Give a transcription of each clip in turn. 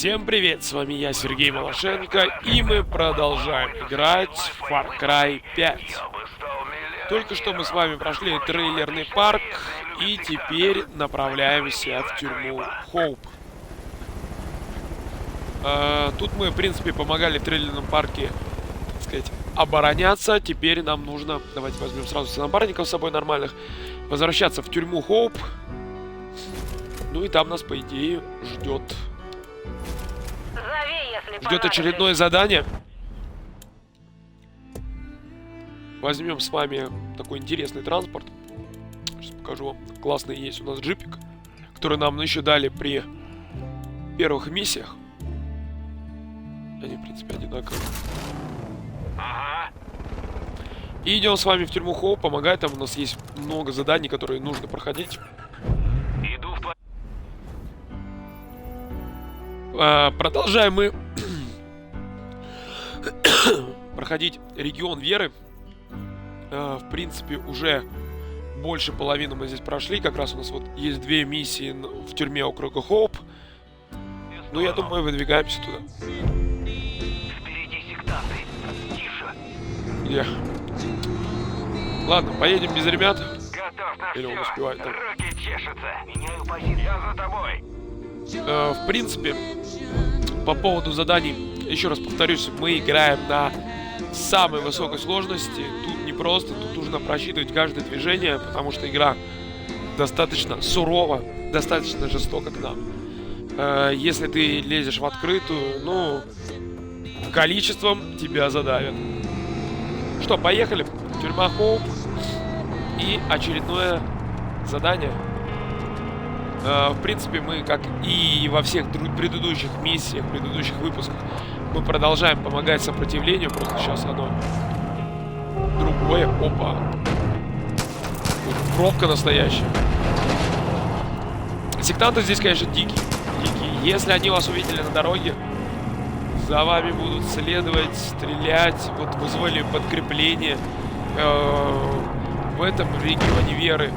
Всем привет, с вами я, Сергей Малашенко, и мы продолжаем играть в Far Cry 5. Только что мы с вами прошли трейлерный парк, и теперь направляемся в тюрьму Хоуп. Тут мы, в принципе, помогали в трейлерном парке, так сказать, обороняться. Теперь нам нужно, давайте возьмем сразу всех напарников с собой нормальных, возвращаться в тюрьму Хоуп. Ну и там нас, по идее, ждет очередное задание. Возьмем с вами такой интересный транспорт. Сейчас покажу вам. Классный есть у нас джипик, который нам еще дали при первых миссиях. Они, в принципе, одинаковые. И идем с вами в тюрьму Хоуп, помогать. Там у нас есть много заданий, которые нужно проходить. Продолжаем мы проходить регион веры. В принципе, уже больше половины мы здесь прошли. Как раз у нас вот есть две миссии в тюрьме округа Хоуп. Ну, я думаю, выдвигаемся туда. Впереди сектанты. Тише. Где? Ладно, поедем без ребят. Готов на Или он все. успевает там? Руки чешутся. Меняю позицию. Я за тобой. В принципе, по поводу заданий, еще раз повторюсь, мы играем на самой высокой сложности. Тут не просто, тут нужно просчитывать каждое движение, потому что игра достаточно сурова, достаточно жестока к нам. Если ты лезешь в открытую, ну, количеством тебя задавят. Что, поехали? Тюрьма Хоуп и очередное задание. В принципе, мы, как и во всех предыдущих миссиях, предыдущих выпусках, мы продолжаем помогать сопротивлению. Просто сейчас оно другое. Опа. Пробка настоящая. Сектанты здесь, конечно, дикие. Если они вас увидели на дороге, за вами будут следовать, стрелять. Вот вызвали подкрепление. В этом регионе веры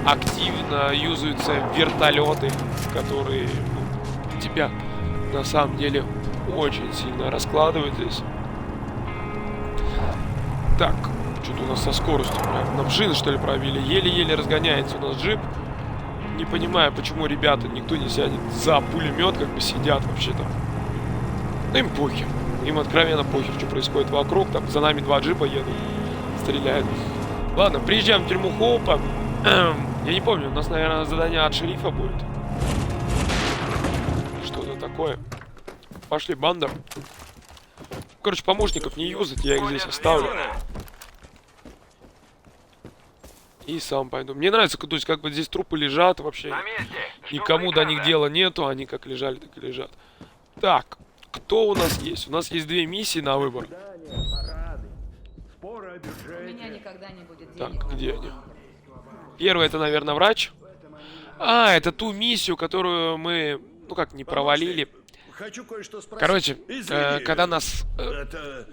активно юзаются вертолеты, которые тебя на самом деле очень сильно раскладывают здесь. Так, что-то у нас со скоростью. Нам шины, что ли, пробили? Еле-еле разгоняется у нас джип. Не понимаю, почему ребята, никто не сядет за пулемет, как бы сидят вообще-то. Да им похер. Им откровенно похер, что происходит вокруг. Там за нами два джипа едут, стреляют. Ладно, приезжаем в тюрьму Хоупа. Я не помню, у нас, наверное, задание от шерифа будет. Что-то такое. Пошли, банда. Короче, помощников не юзать, я их здесь оставлю. И сам пойду. Мне нравится, то есть, как бы здесь трупы лежат вообще. Никому до них дела нету, они как лежали, так и лежат. Так, кто у нас есть? У нас есть две миссии на выбор. У меня никогда не будет денег. Так, где они? Первый это, наверное, врач. А, это ту миссию, которую мы, ну как, не провалили. Хочу кое-что спросить. Короче, когда нас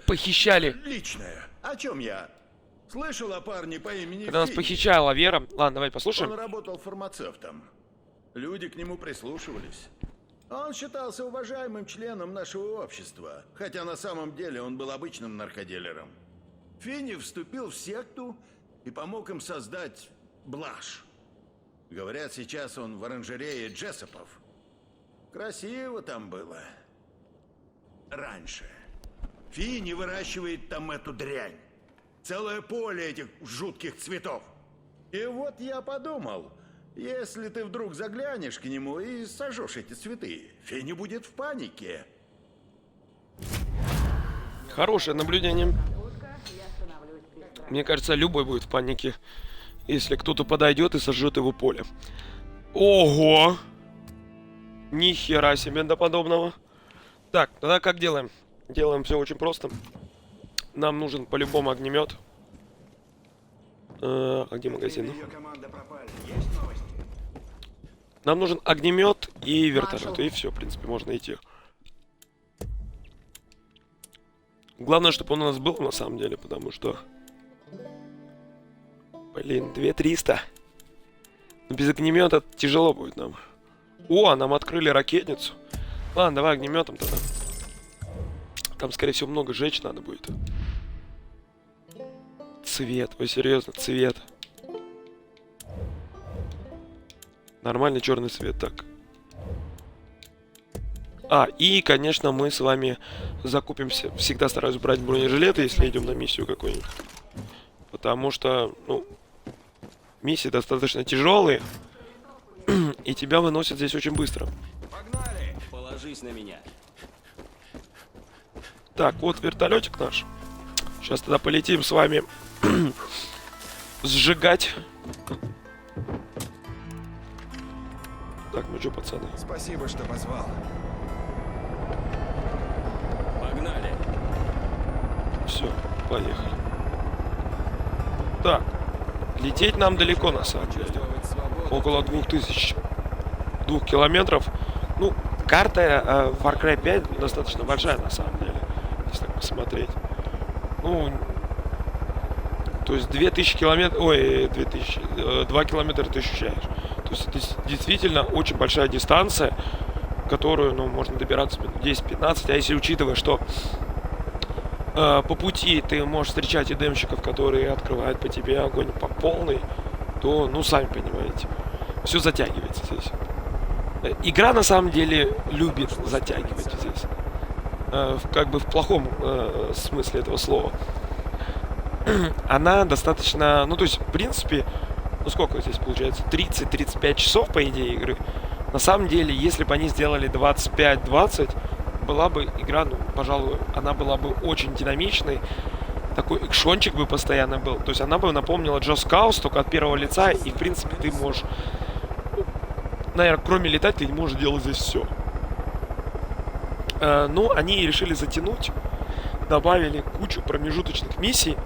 похищали. Личное. О чем я? Слышал о парне по имени Когда нас Финн. похищала Вера. Ладно, давай Он послушаем. работал фармацевтом. Люди к нему прислушивались. Он считался уважаемым членом нашего общества, хотя на самом деле он был обычным наркодилером. Финни вступил в секту и помог им создать блажь. Говорят, сейчас он в оранжерее Джессопов. Красиво там было. Раньше. Финни выращивает там эту дрянь. Целое поле этих жутких цветов. И вот я подумал, если ты вдруг заглянешь к нему и сожжешь эти цветы, Финни будет в панике. Хорошее наблюдение. Мне кажется, любой будет в панике, если кто-то подойдет и сожжет его поле. Ого! Ни хера себе до подобного. Так, тогда как делаем? Делаем все очень просто. Нам нужен по-любому огнемет. А где магазин? Нам нужен огнемет и вертолет. И все, в принципе, можно идти. Главное, чтобы он у нас был на самом деле, потому что... Блин, 2300. Но без огнемета тяжело будет нам. О, нам открыли ракетницу. Ладно, давай огнеметом тогда. Там, скорее всего, много жечь надо будет. Цвет. Ой, серьезно, цвет. Нормальный черный цвет, так. И, конечно, мы с вами закупимся. Всегда стараюсь брать бронежилеты, если идем на миссию какую-нибудь. Потому что, ну, миссии достаточно тяжелые. И тебя выносят здесь очень быстро. Погнали! Положись на меня. Так, вот вертолетик наш. Сейчас тогда полетим с вами сжигать. Так, ну что, пацаны? Спасибо, что позвал. Погнали! Все, поехали. Так, лететь нам далеко, на самом деле. Чувствовать свободу. Около 2002 километров. Ну, карта Far Cry 5 достаточно большая, на самом деле, если так посмотреть. Ну, то есть 2000 километров... Ой, 2000... 2 километра ты ощущаешь. То есть это действительно очень большая дистанция, которую, ну, можно добираться минут 10-15. А если учитывая, что по пути ты можешь встречать эдемщиков, которые открывают по тебе огонь по полной, то, ну, сами понимаете, все затягивается здесь. Игра, на самом деле, любит затягивать здесь. Как бы в плохом смысле этого слова. Она достаточно... Ну, то есть, в принципе, ну, сколько здесь получается? 30-35 часов, по идее, игры. На самом деле, если бы они сделали 25-20, была бы игра, ну, пожалуй, она была бы очень динамичной. Такой экшончик бы постоянно был. То есть она бы напомнила Just Cause, только от первого лица. И, в принципе, ты можешь... Наверное, кроме летать, ты не можешь делать здесь все. Но они решили затянуть. Добавили кучу промежуточных миссий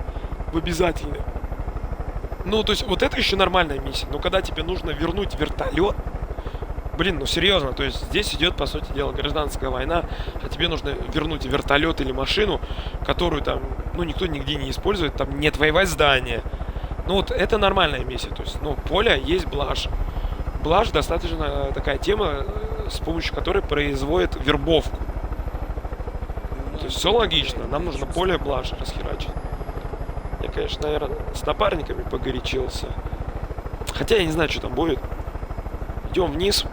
в обязательные. Ну, то есть, вот это еще нормальная миссия. Но когда тебе нужно вернуть вертолет... Блин, ну серьезно, то есть здесь идет, по сути дела, гражданская война, а тебе нужно вернуть вертолет или машину, которую там, ну, никто нигде не использует, там нет воевать здания. Ну, вот это нормальная миссия, то есть, ну, поле есть блажь. Блажь достаточно такая тема, с помощью которой производит вербовку. То есть все логично, нам нужно поле блажи расхерачить. Я, конечно, наверное, с напарниками погорячился. Хотя я не знаю, что там будет. Идем вниз.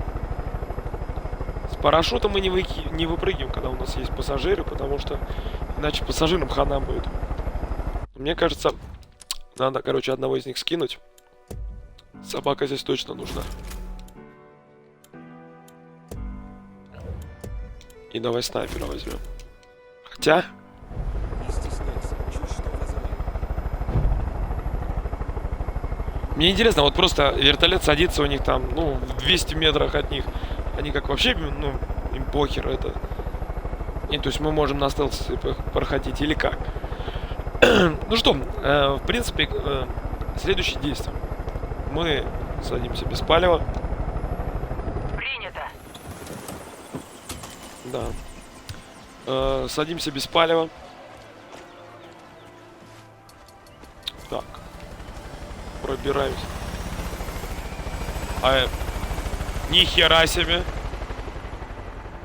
С парашютом мы не выпрыгиваем, когда у нас есть пассажиры, потому что иначе пассажирам хана будет. Мне кажется, надо, короче, одного из них скинуть. Собака здесь точно нужна. И давай снайпера возьмем. Хотя... Не стесняйся, чуть что вызывай. Мне интересно, вот просто вертолет садится у них там, ну, в 200 метрах от них. Они как вообще, ну, им похер это. И то есть мы можем на стелсе проходить или как. Ну что, в принципе, следующее действие. Мы садимся без палева. Принято. Да. Садимся без палева. Так. Пробираемся. Ни хера себе.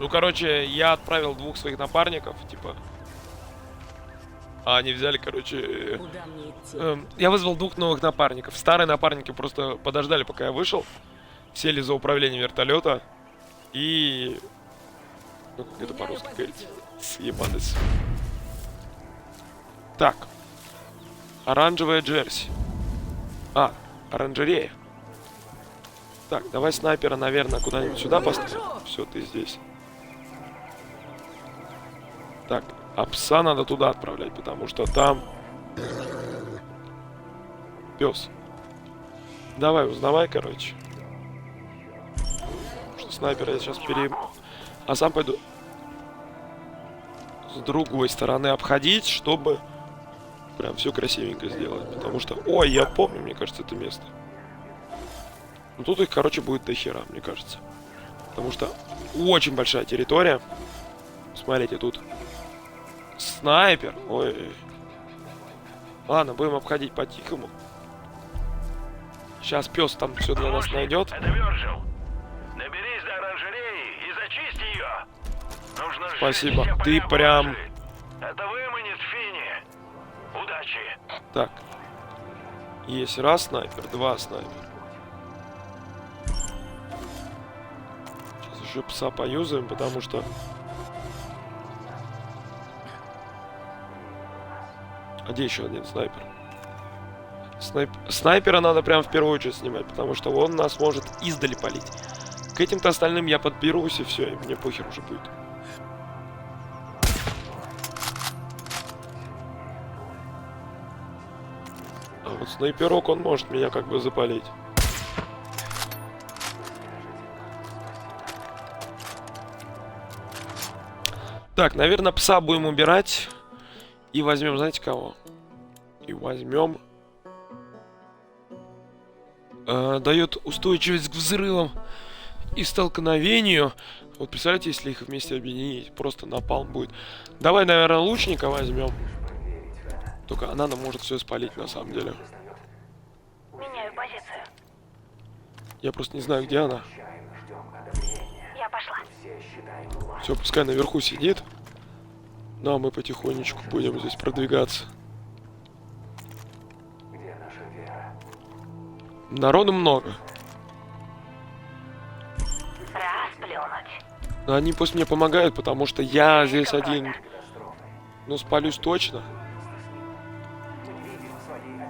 Ну, короче, я отправил двух своих напарников, типа. А они взяли, короче... Куда мне идти? Я вызвал двух новых напарников. Старые напарники просто подождали, пока я вышел. Сели за управление вертолета. И... Ну, как это по-русски говорится? Съебались. Так. Оранжевая джерси. Оранжерея. Так, давай снайпера, наверное, куда-нибудь сюда поставим. Все, ты здесь. Так, а пса надо туда отправлять, потому что там... Пес. Давай, узнавай, короче. Что снайпера я сейчас А сам пойду с другой стороны обходить, чтобы прям все красивенько сделать. Потому что... Ой, я помню, мне кажется, это место. Ну тут их, короче, будет до хера, мне кажется. Потому что очень большая территория. Смотрите, тут снайпер. Ой. Ладно, будем обходить по-тихому. Сейчас пес там все для нас найдет. Это Вёрджил. Доберись до оранжереи и зачисти ее. Нужно сжечь Спасибо. все Ты поля прям... блажи. Это выманит Фини. Удачи. Так. Есть раз снайпер, два снайпер. Сейчас еще пса поюзаем, потому что... А где еще один снайпер? Снайпера надо прям в первую очередь снимать, потому что он нас может издали палить. К этим-то остальным я подберусь, и все, и мне похер уже будет. А вот снайперок, он может меня как бы запалить. Так, наверное, пса будем убирать. И возьмем, знаете кого? И возьмем... дает устойчивость к взрывам и столкновению. Вот представляете, если их вместе объединить, просто напалм будет. Давай, наверное, лучника возьмем. Только она нам может все спалить на самом деле. Меняю позицию. Я просто не знаю, где она. Я пошла. Все, пускай наверху сидит. Ну, а мы потихонечку будем здесь продвигаться. Народу много. Расплюнуть. Но они пусть мне помогают, потому что я здесь один. Ну, спалюсь точно.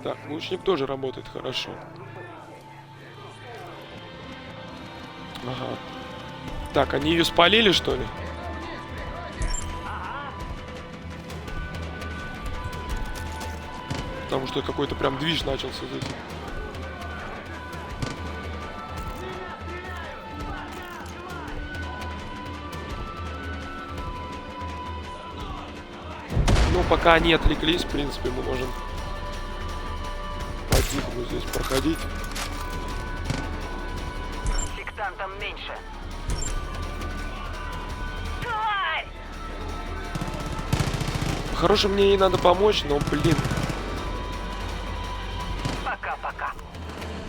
Так, лучник тоже работает хорошо. Ага. Так, они ее спалили, что ли? Потому что какой-то прям движ начался здесь. Ну, пока они отвлеклись, в принципе, мы можем по-тихому здесь проходить. Сектантам меньше. Тварь! Хорошо, мне ей надо помочь, но, блин. Пока-пока.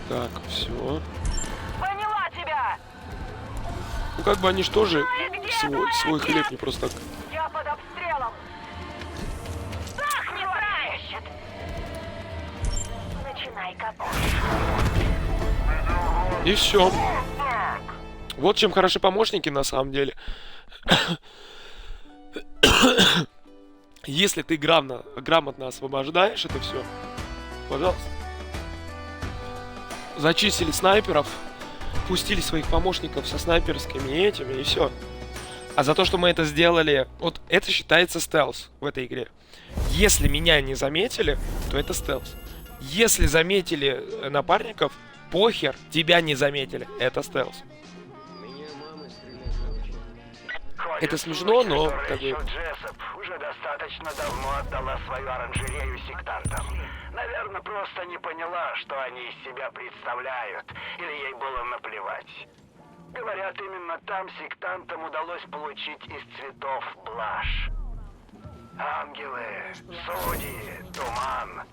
Так, все. Поняла тебя! Ну, как бы они ж тоже свой хлеб не просто так. Я под обстрелом. Сдохни, ищет. Начинай копать. И все. Вот чем хороши помощники на самом деле. Если ты грамотно освобождаешь это все, пожалуйста. Зачистили снайперов, пустили своих помощников со снайперскими этими, и все. А за то, что мы это сделали, вот это считается стелс в этой игре. Если меня не заметили, то это стелс. Если заметили напарников, похер, тебя не заметили, это стелс. Это смешно, но как бы... Джессоп уже достаточно давно отдала свою оранжерею сектантам. Наверное, просто не поняла, что они из себя представляют, или ей было наплевать. Говорят, именно там сектантам удалось получить из цветов блажь. Ангелы, судьи, туман.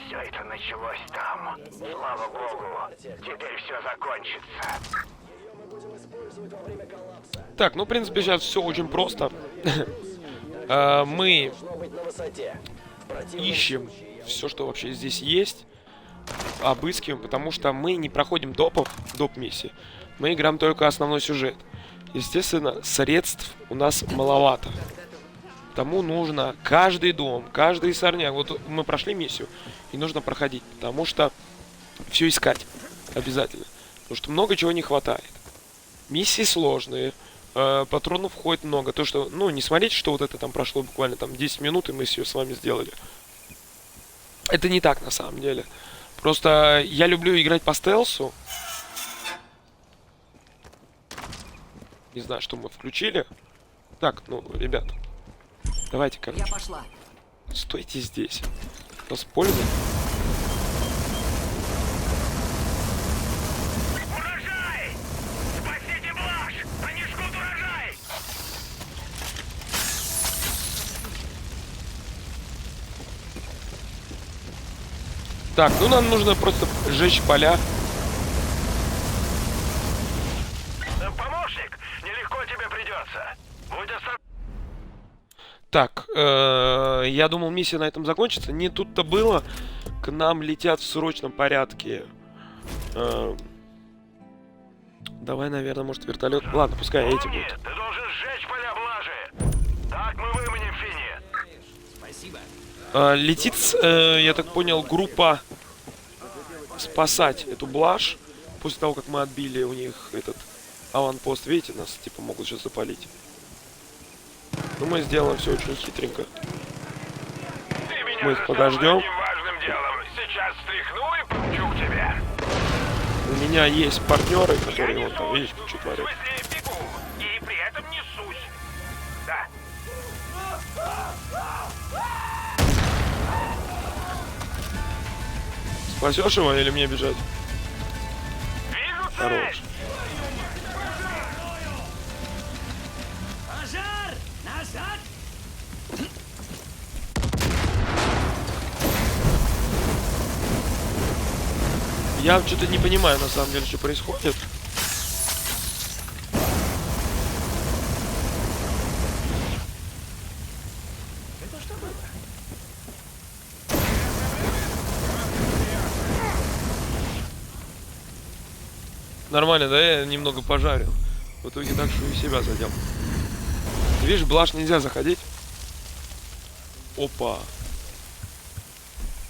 Все это началось там. Слава богу, теперь все закончится. Так, ну, в принципе, сейчас все очень просто. Мы ищем все, что вообще здесь есть. Обыскиваем, потому что мы не проходим доп-миссии. Мы играем только основной сюжет. Естественно, средств у нас маловато. Тому нужно каждый дом, каждый сорняк. Вот мы прошли миссию, и нужно проходить, потому что все искать обязательно. Потому что много чего не хватает. Миссии сложные, патронов входит много. То, что, ну, не смотрите, что вот это там прошло буквально там 10 минут, и мы все с вами сделали. Это не так на самом деле. Просто я люблю играть по стелсу. Не знаю, что мы включили. Так, ну, ребят. Давайте, короче. Я пошла. Стойте здесь. Воспользуйтесь. Урожай! Спасите блажь! Они жгут урожай! Так, ну нам нужно просто сжечь поля. Помощник, нелегко тебе придется. Будь осторожен. Так, я думал, миссия на этом закончится. Не тут-то было. К нам летят в срочном порядке. Давай, наверное, может, вертолет. Ладно, пускай эти Помни, будут. ты должен сжечь поля блажи. Так мы выманим Фини. Спасибо. Летит, я так понял, группа спасать эту блажь. После того, как мы отбили у них этот аванпост. Видите, нас типа могут сейчас запалить. Но мы сделаем все очень хитренько. Ты меня Мы их застал подождем. одним важным делом. Сейчас стряхну и помчу к тебе. У меня есть партнеры, которые вот там, видишь, что творят. В смысле, бегу. И при этом несусь. Да. Спасешь его или мне бежать? Вижу цель. Хорош. Пожар! Назад! Я что-то не понимаю, на самом деле, что происходит. Нормально, да? Я немного пожарил. В итоге так, что и себя задел. Видишь, блажь нельзя заходить. Опа.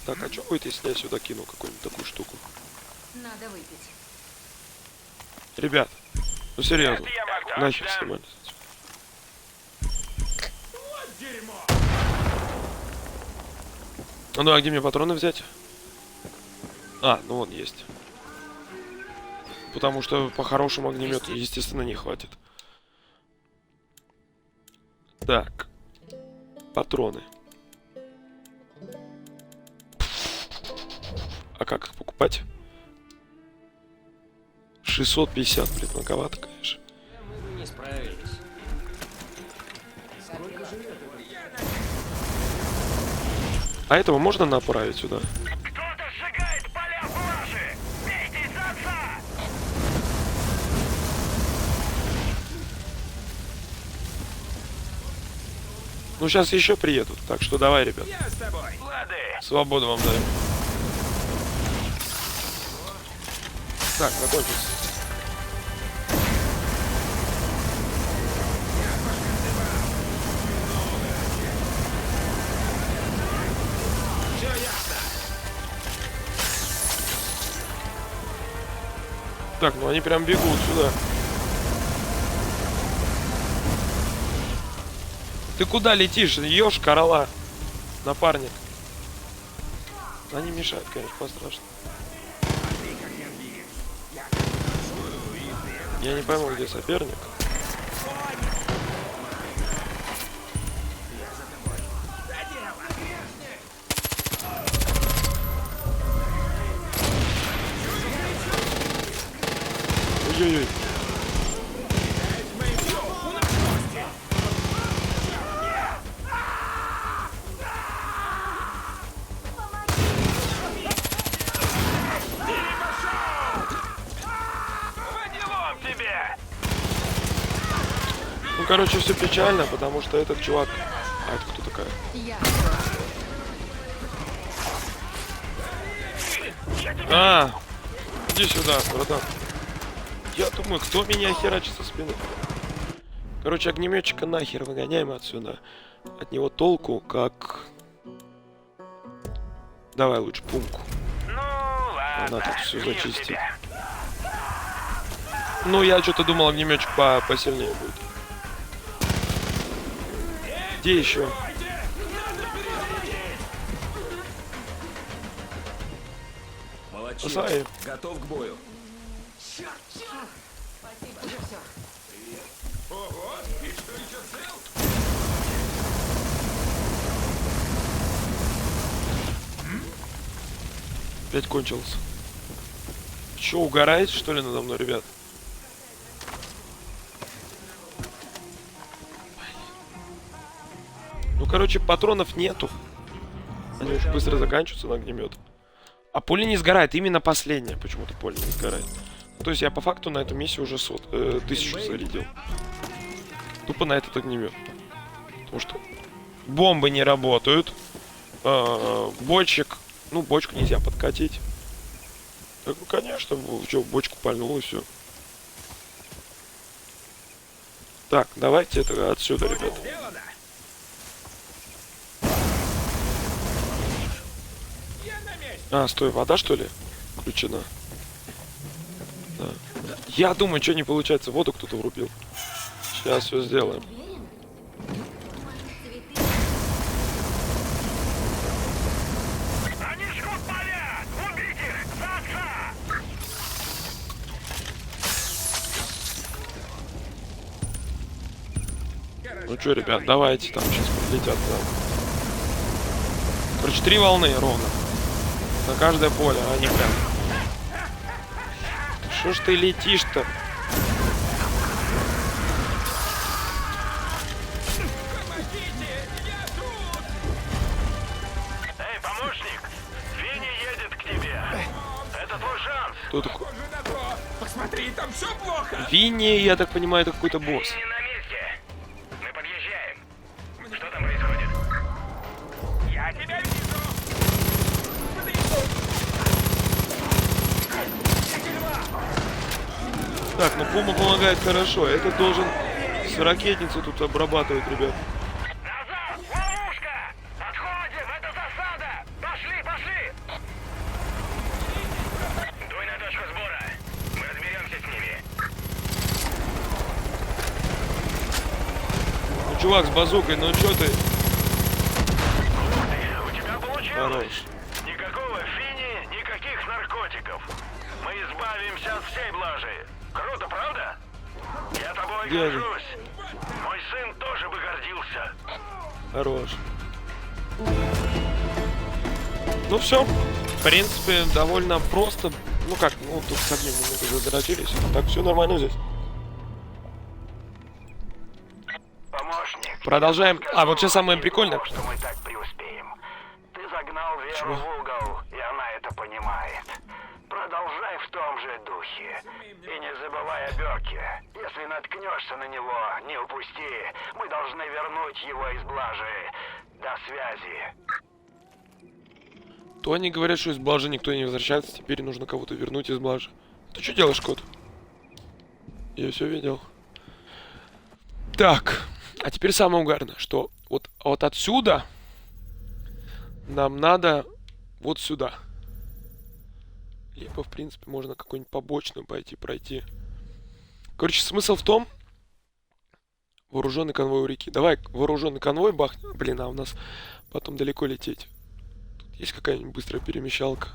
Так, а что будет, если я сюда кину какую-нибудь такую штуку? Надо выпить. Ребят, ну серьезно. Это я могу, Нахер да. снимали. Ну а где мне патроны взять? А, ну вон есть. Потому что по хорошему огнемету, естественно, не хватит. Так. Патроны. А как их покупать? 650, блин, многовато, конечно. Мы бы не справились. А этого можно направить сюда? Кто-то сжигает поля блажи. Бейте из отца. Ну, сейчас еще приедут. Так что давай, ребят. Я с тобой. Лады. Свободу вам даем. Так, закончился. Так, ну они прям бегут сюда. Ты куда летишь? Ёж, корола. Напарник. Они мешают, конечно, пострашно. Я не пойму, где соперник. Ой-ой-ой. По делам тебе. Ну, короче, все печально, потому что этот чувак... А это кто такая? Я. А, иди сюда, братан. Я думаю, кто меня херачит со спины? Короче, огнеметчика нахер выгоняем отсюда. От него толку, как... Давай лучше пумку. Ну, ладно. Она тут все мир зачистит. тебе. Ну, я что-то думал, огнеметчик посильнее будет. Где еще? Молодчина. Спасай. Готов к бою. Спасибо, уже все. Опять кончился. Че, угораете, что ли, надо мной, ребят? Ну, короче, патронов нету. Они уж быстро заканчиваются на огнемет. А пуля не сгорает, именно последняя почему-то пуля не сгорает. То есть я по факту на эту миссию уже 1000 зарядил. Тупо на этот огнемет. Потому что бомбы не работают. Бочек. Ну, бочку нельзя подкатить. Так, ну, конечно, что, бочку пальнул и все. Так, давайте это отсюда, ребят. Сделано. Я на месте. А, стой, вода, что ли? Включена. Да. Я думаю, что не получается. Воду кто-то врубил. Сейчас все сделаем. Они жгут поля! Убить их! За отца! Ну что, ребят, давайте там сейчас подлетят. Да. Короче, 3 волны ровно. На каждое поле, а они прям. Что ж ты летишь-то? Эй, помощник! Финни едет к тебе! Это твой шанс! Кто такой? Похоже на то. Посмотри, там все плохо. Винни, я так понимаю, это какой-то босс. Финни на месте! Мы подъезжаем! Что там происходит? Я тебя вижу. Так, ну Пума помогает хорошо. Это должен с ракетницы тут обрабатывать, ребят. Назад! Ловушка! Отходим! Это засада! Пошли, пошли! Дуй на точку сбора! Мы разберемся с ними! Ну, чувак с базукой, ну чё ты? У тебя получилось! Хорош. Никакого фини, никаких наркотиков! Мы избавимся от всей блажи! Круто, правда? Я тобой Где они? горжусь! Мой сын тоже бы гордился! Хорош. Ну все. В принципе, довольно просто. Ну как, ну тут с огнем немного задоротились. А так все нормально здесь. Помощник! Продолжаем. А, вот сейчас самое Не прикольное. думал, что мы так преуспеем. Ты загнал Веру Чего? в угол, и она это понимает. Продолжай в том же духе. И не забывай о Бёке. Если наткнешься на него, не упусти. Мы должны вернуть его из блажи. До связи. То они говорят, что из блажи никто не возвращается. Теперь нужно кого-то вернуть из блажи. Ты что делаешь, кот? Я все видел. Так. А теперь самое угарное, что вот отсюда нам надо вот сюда. Либо, в принципе, можно какую-нибудь побочную пойти пройти. Короче, смысл в том... Вооруженный конвой у реки. Давай вооруженный конвой бахнем. Блин, а у нас потом далеко лететь. Тут есть какая-нибудь быстрая перемещалка?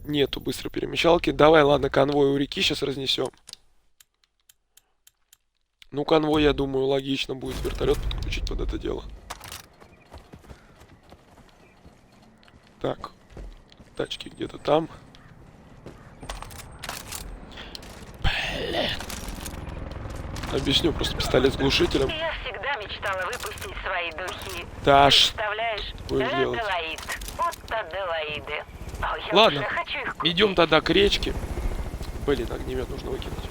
Нету быстрой перемещалки. Давай, ладно, конвой у реки сейчас разнесем. Ну, конвой, я думаю, логично будет вертолет подключить под это дело. Так. Тачки где-то там. Блин. Объясню, просто пистолет с глушителем. Я всегда мечтала выпустить свои духи. Даш, Представляешь? будешь делать? Аделаид. Вот Аделаиды. О, я Ладно, уже хочу их купить. идем тогда к речке. Блин, огнемет нужно выкинуть.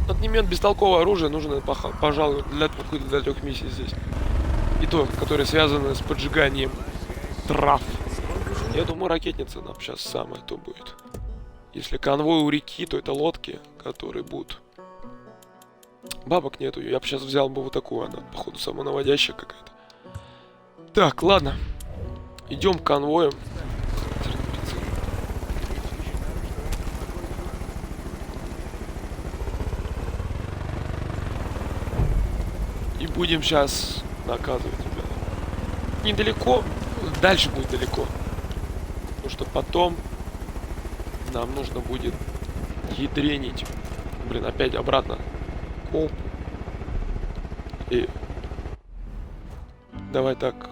Огнемет бестолковое оружие нужно, пожалуй, для трех миссий здесь. И то, которые связаны с поджиганием трав. Я думаю, ракетница нам сейчас самое то будет. Если конвой у реки, то это лодки, которые будут. Бабок нету, я бы сейчас взял бы вот такую, она, походу, самонаводящая какая-то. Так, ладно. Идем к конвоям. И будем сейчас наказывать тебя. Недалеко, дальше будет далеко. Потому что потом нам нужно будет ядренить. Блин, опять обратно. Оп. И давай так.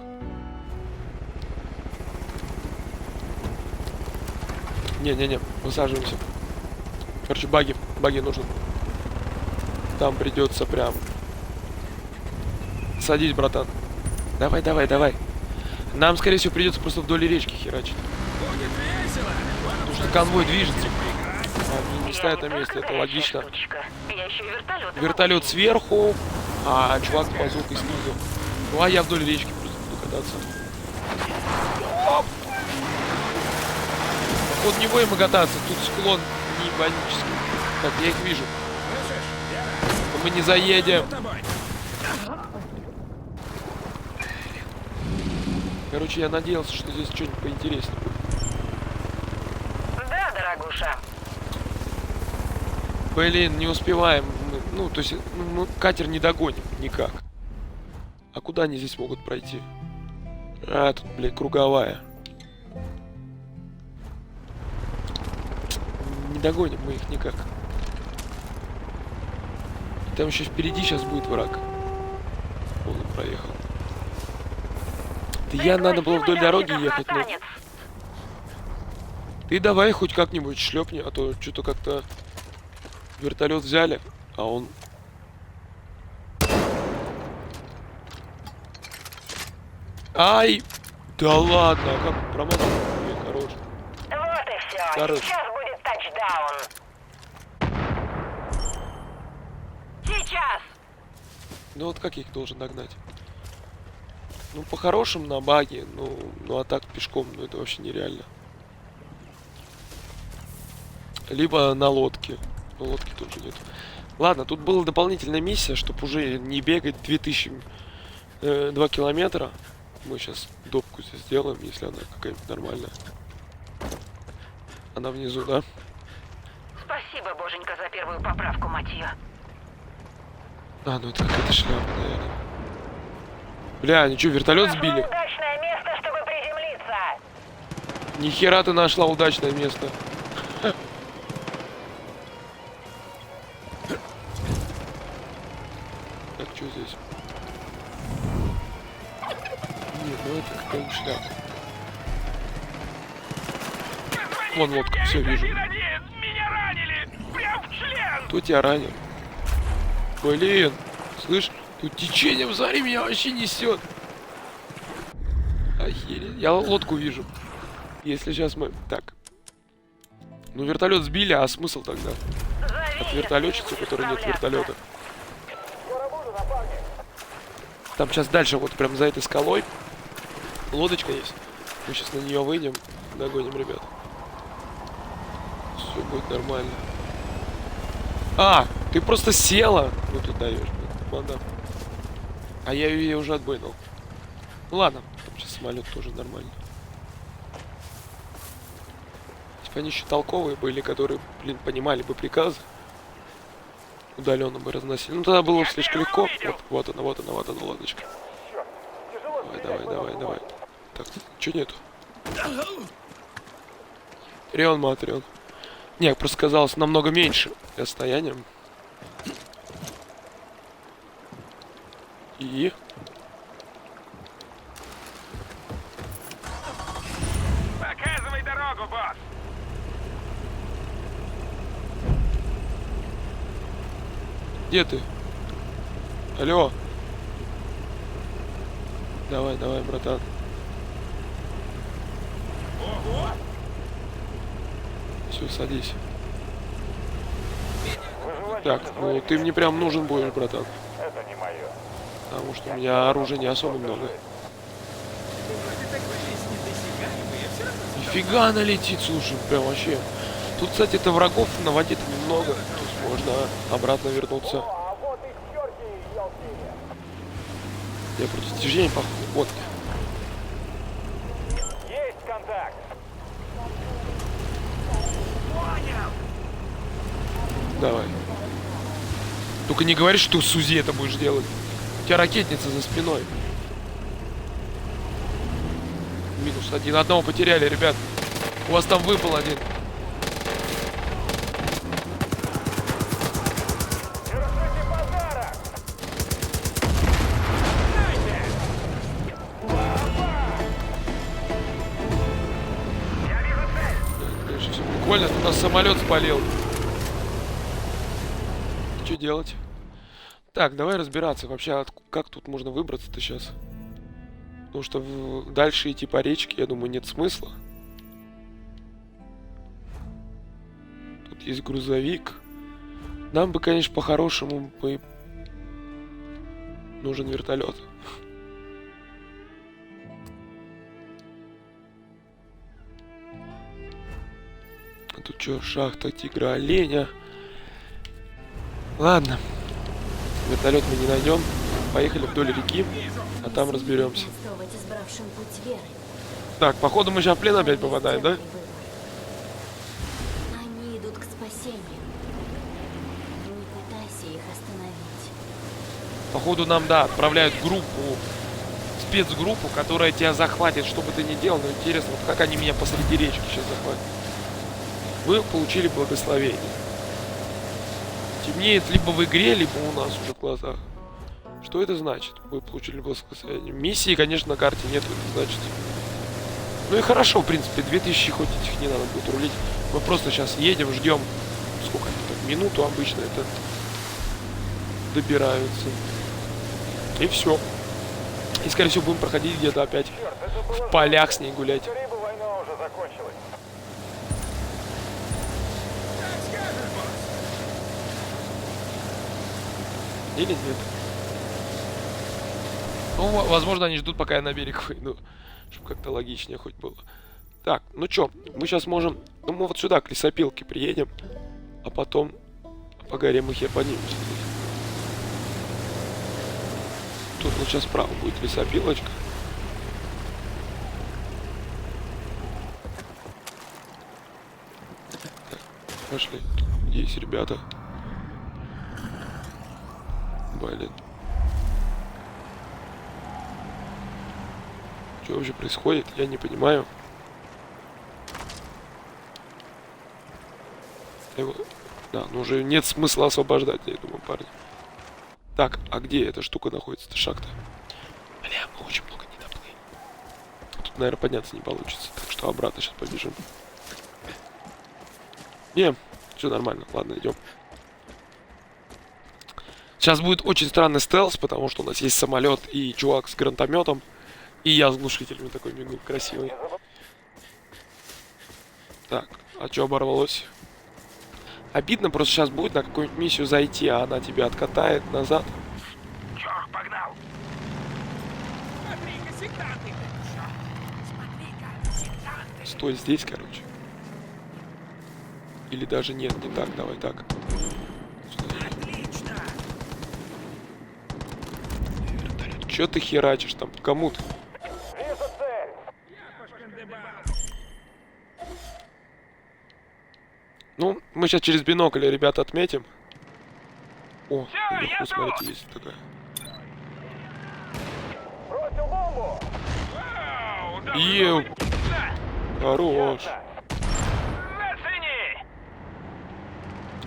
Не-не-не, высаживаемся. Короче, баги нужен. Там придется прям. Садись, братан. Давай. Нам, скорее всего, придется просто вдоль речки херачить. Будет весело. Потому что конвой движется. не стоят на месте, это логично. Штучка. Я еще и вертолет. Вертолет сверху, а чувак с базукой снизу. Ну а я вдоль речки просто буду кататься. Оп! Походу не будем мы кататься, тут склон не ботанический. Так, я их вижу. Но мы не заедем. Короче, я надеялся, что здесь что-нибудь поинтереснее будет. Да, дорогуша. Блин, не успеваем. Ну, то есть, мы катер не догоним никак. А куда они здесь могут пройти? А, тут, блин, круговая. Не догоним мы их никак. И там еще впереди сейчас будет враг. Он проехал. Да я надо было вдоль дороги ехать, но... Ты давай хоть как-нибудь шлепни, а то что-то как-то вертолет взяли, а он... Ай! Да ладно, а как промазал? Блин, хорош. Вот и все. Хорош. Сейчас будет тачдаун. Сейчас. Ну вот как я их должен догнать? Ну, по-хорошему на баге, ну а так пешком, ну это вообще нереально. Либо на лодке. Но лодки тоже нет. Ладно, тут была дополнительная миссия, чтобы уже не бегать 2 километра. Мы сейчас допку здесь сделаем, если она какая-нибудь нормальная. Она внизу, да? Спасибо, боженька, за первую поправку, мать ее. А, ну это какая-то шляпа, наверное. Бля, они что, вертолет сбили? Удачное место, чтобы приземлиться. Нихера ты нашла удачное место. Так, что здесь? Нет, ну это какая-нибудь шляпа. Вон лодка, все вижу. Меня ранили! Прям в член! Кто тебя ранил? Блин, слышь, тут течение в заре меня вообще несет. Охереть. Я лодку вижу. Если сейчас мы... Так. Ну, вертолет сбили, а смысл тогда? От вертолетчицы, у которой нет вертолета. Там сейчас дальше, вот прям за этой скалой, лодочка есть. Мы сейчас на нее выйдем, догоним ребят. Все будет нормально. А, ты просто села. Ну ты даешь, мадам. А я ее уже отбойнул. Ну ладно, там сейчас самолет тоже нормально. Если бы они еще толковые были, которые, блин, понимали бы приказы, удаленно бы разносили. Ну тогда было бы слишком легко. Вот она, лодочка. Давай. Так, что нету? Рион Матрион. Не, просто казалось намного меньше расстоянием. И... Показывай дорогу, босс! Где ты? Алло. Давай, братан. Ого! Все, садись. Так, ну ты мне прям нужен будешь, братан. Это не мое. Потому что у меня оружия не особо много. Нифига она летит, слушай, прям вообще. Тут, кстати, это врагов на воде-то немного. То есть можно обратно вернуться. Я против движения походу. Вот. Есть контакт. Давай. Только не говори, что с УЗИ это будешь делать. У тебя ракетница за спиной. Минус один. Одного потеряли, ребят. У вас там выпал один. Буквально у нас самолет спалил. Что делать? Так, давай разбираться. Вообще, как тут можно выбраться-то сейчас? Потому что дальше идти по речке, я думаю, нет смысла. Тут Тут есть грузовик. Нам бы, конечно, по-хорошему бы нужен вертолет. А тут что, шахта тигра оленя. Ладно. Вертолет мы не найдем. Поехали вдоль реки, а там разберемся. Арестовывать избравшим путь веры. Так, походу мы сейчас в плен опять попадаем, да? Они идут к спасению. Не пытайся их остановить. Походу нам, да, отправляют группу, спецгруппу, которая тебя захватит, что бы ты ни делал. Но интересно, вот как они меня посреди речки сейчас захватят. Вы получили благословение. Темнеет либо в игре, либо у нас уже в глазах. Что это значит? Вы получили благословение. Миссии, конечно, на карте нету, это значит. Ну и хорошо, в принципе, 2000 хоть этих не надо будет рулить. Мы просто сейчас едем, ждем. Сколько они так? Минуту обычно это добираются. И все. И, скорее всего, будем проходить где-то опять в полях с ней гулять. Война уже закончилась. Или нет? Ну, возможно, они ждут, пока я на берег выйду. Чтобы как-то логичнее хоть было. Так, ну чё, мы сейчас можем... Ну, мы вот сюда, к лесопилке приедем. А потом по горе Махе поднимемся здесь. Тут вот сейчас справа будет лесопилочка. Так, пошли. Есть ребята. Блин. Что вообще происходит? Я не понимаю. Его... Да, ну уже нет смысла освобождать, я думаю, парни. Так, а где эта штука находится, эта шахта? Бля, мы очень много не доплыли. Тут, наверное, подняться не получится, так что обратно сейчас побежим. Не, все нормально, ладно, идем. Сейчас будет очень странный стелс, потому что у нас есть самолет и чувак с гранатометом. И я с глушителем такой бегу, красивый. Так, а что оборвалось? Обидно, просто сейчас будет на какую-нибудь миссию зайти, а она тебя откатает назад. Чёрт, погнал! Смотри-ка, сектанты! Смотри-ка, сектанты! Стой здесь, короче. Или даже нет, не так, давай так. Отлично! Чё ты херачишь там? Кому ты? Вижу цель! Я пошкандыбал. Ну, мы сейчас через бинокль, ребята, отметим. О, Всё, наверху, я смотрите, есть такая. Бросил бомбу! Вау, да Ев. Да, Хорош. зацени!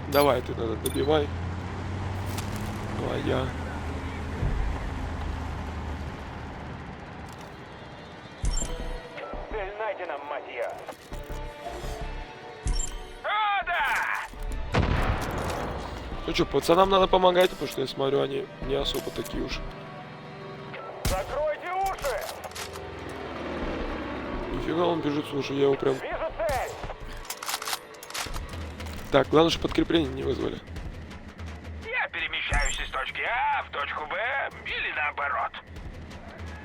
Давай, ты надо добивай. Давай я. Цель найдена, мать её! О, да! Ну что, пацанам надо помогать, потому что я смотрю, они не особо такие уж. Закройте уши! Нифига он бежит, слушай, я его прям... Вижу цель! Так, главное, что подкрепление не вызвали. Я перемещаюсь из точки А в точку Б или наоборот.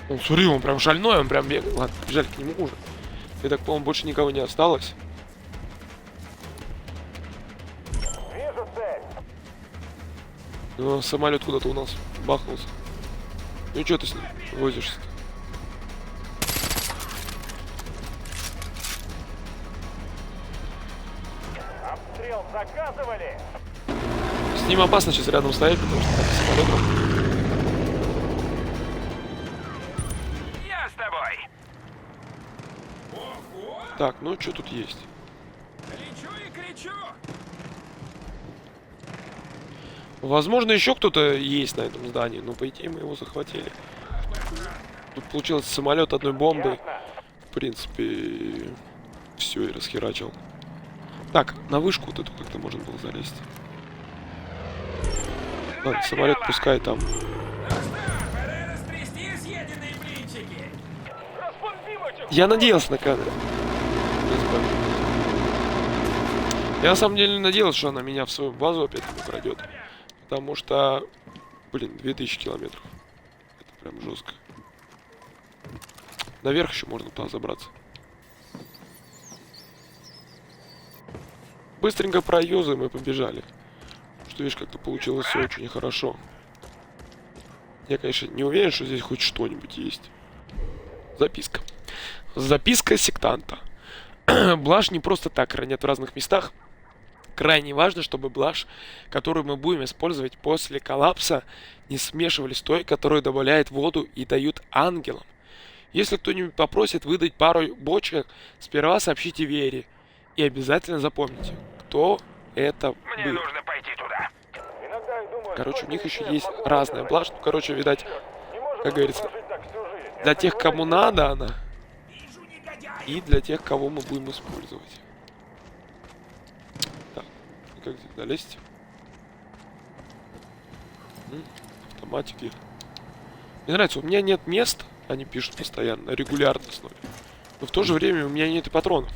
Он, смотри, он прям шальной, он прям бегает. Ладно, бежали к нему уже. Я так понял, больше никого не осталось. Вижу цель! Но самолет куда-то у нас бахнулся. Ну и что ты с ним возишься-то? Обстрел заказывали! С ним опасно сейчас рядом стоять, потому что так, самолетом. Я с тобой! Так, ну что тут есть? Кричу и кричу! Возможно, еще кто-то есть на этом здании, но по идее мы его захватили. Тут получилось самолет одной бомбой. В принципе, все и расхерачил. Так, на вышку вот эту как-то можно было залезть. Ладно, самолет пускай там. Пора растрясти съеденные блинчики! Распусти, Я надеялся на камеру. Я на самом деле надеялся, что она меня в свою базу опять не пройдет. Потому что, блин, 2000 километров. Это прям жестко. Наверх еще можно туда забраться. Быстренько проюзаем и побежали. Что, видишь, как-то получилось все очень хорошо. Я, конечно, не уверен, что здесь хоть что-нибудь есть. Записка. Записка сектанта. Блажь не просто так хранят в разных местах. Крайне важно, чтобы блажь, которую мы будем использовать после коллапса, не смешивались с той, которую добавляет воду и дают ангелам. Если кто-нибудь попросит выдать пару бочек, сперва сообщите Вере. И обязательно запомните, кто это Мне был. нужно пойти туда. Короче, у них еще есть разная блажь. Ну, короче, видать, как говорится, для тех, кому надо она, и для тех, кого мы будем использовать. Так, как здесь залезть? Автоматики. Мне нравится, у меня нет мест, они пишут постоянно, на регулярной основе. Но в то же время у меня нет и патронов.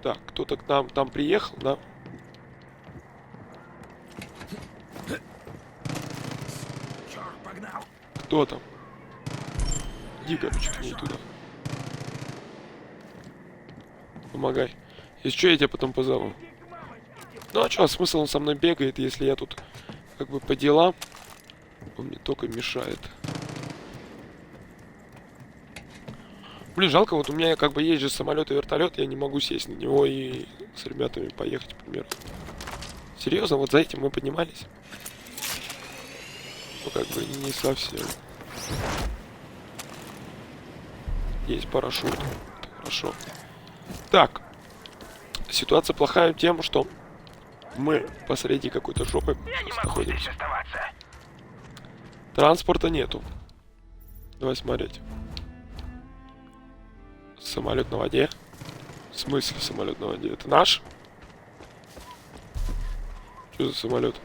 Так, кто-то к нам там приехал, да? Кто там? Иди, короче, к ней туда. Помогай. Если что, я тебя потом позову. Ну а что, смысл он со мной бегает, если я тут как бы по делам? Он мне только мешает. Блин, жалко, вот у меня как бы есть же самолет и вертолет, я не могу сесть на него и с ребятами поехать, к примеру. Серьезно, вот за этим мы поднимались? Ну, как бы не совсем. Есть парашют. Это хорошо. Так. Ситуация плохая тем, что мы посреди какой-то жопы Я не сейчас могу здесь находимся. оставаться. Транспорта нету. Давай смотреть. Самолет на воде. В смысле самолет на воде? Это наш? Что за самолет?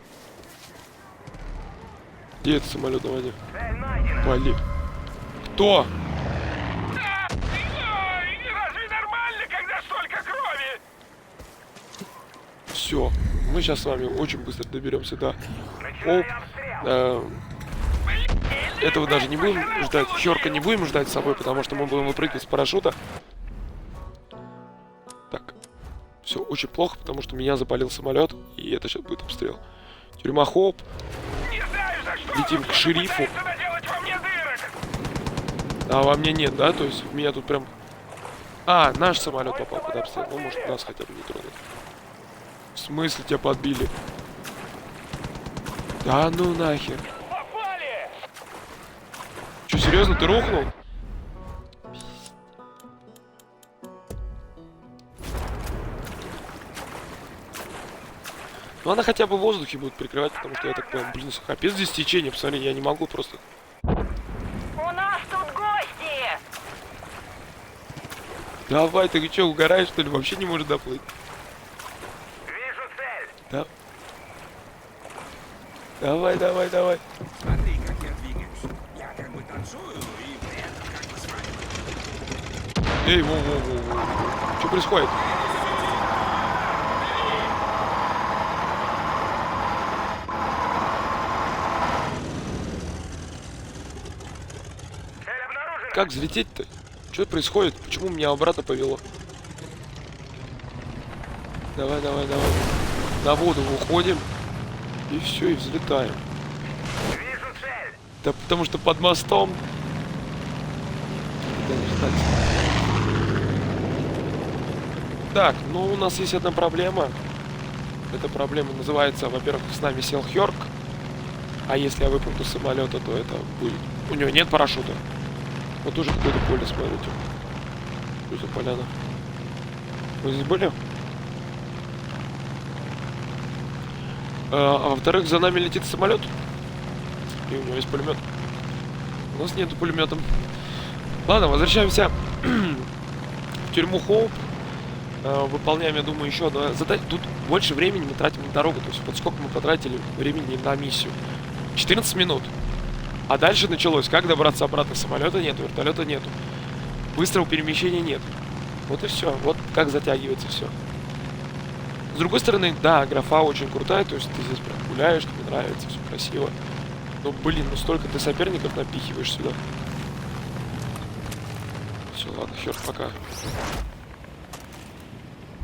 Где это самолет на воде? Цель найдена. Вали. Кто? Ой, разве нормально, когда столько крови? Все. Мы сейчас с вами очень быстро доберемся до Начинаю обстрел. Этого даже не будем ждать. Хёрка не будем ждать с собой, потому что мы будем выпрыгивать с парашюта. Так. Все очень плохо, потому что меня запалил самолет, и это сейчас будет обстрел. Тюрьма Хоуп. Не знаю, за что Летим он к шерифу. пытается наделать во мне дырок. А во мне нет, да? То есть в меня тут прям... А, наш самолет попал под обстрел. Ну, может, нас хотя бы не тронут. В смысле тебя подбили? Да ну нахер. Попали! Че, серьезно, ты рухнул? Ну она хотя бы в воздухе будет прикрывать, потому что я так понял, блин, капец здесь течение, посмотри, я не могу просто. У нас тут гости! Давай, ты что, угораешь, что ли? Вообще не может доплыть. Вижу цель. Да. Давай, давай, давай. Смотри, как я двигаюсь. Я как бы танцую и при этом как бы сваливаю. Эй, воу. Что происходит? Цель обнаружена. Как взлететь-то? Что происходит? Почему меня обратно повело? Давай. На воду выходим. И все, и взлетаем. Вижу цель. Да потому что под мостом... Так, ну у нас есть одна проблема. Эта проблема называется, во-первых, с нами сел Хёрк. А если я выпрыгну с самолета, то это будет... У него нет парашюта. Вот уже какое-то поле, смотрите. Что за поляна? Вы здесь были? А во-вторых, за нами летит самолет. И у него есть пулемет. У нас нету пулемета. Ладно, возвращаемся в тюрьму Хоуп. Выполняем, я думаю, еще одно задание. Тут больше времени мы тратим на дорогу. То есть вот сколько мы потратили времени на миссию. 14 минут. А дальше началось. Как добраться обратно? Самолета нету, вертолета нету. Быстрого перемещения нет. Вот и все. Вот как затягивается все. С другой стороны, да, графа очень крутая, то есть ты здесь прям гуляешь, тебе нравится, все красиво. Но, блин, ну столько ты соперников напихиваешь сюда. Все, ладно, хер, пока.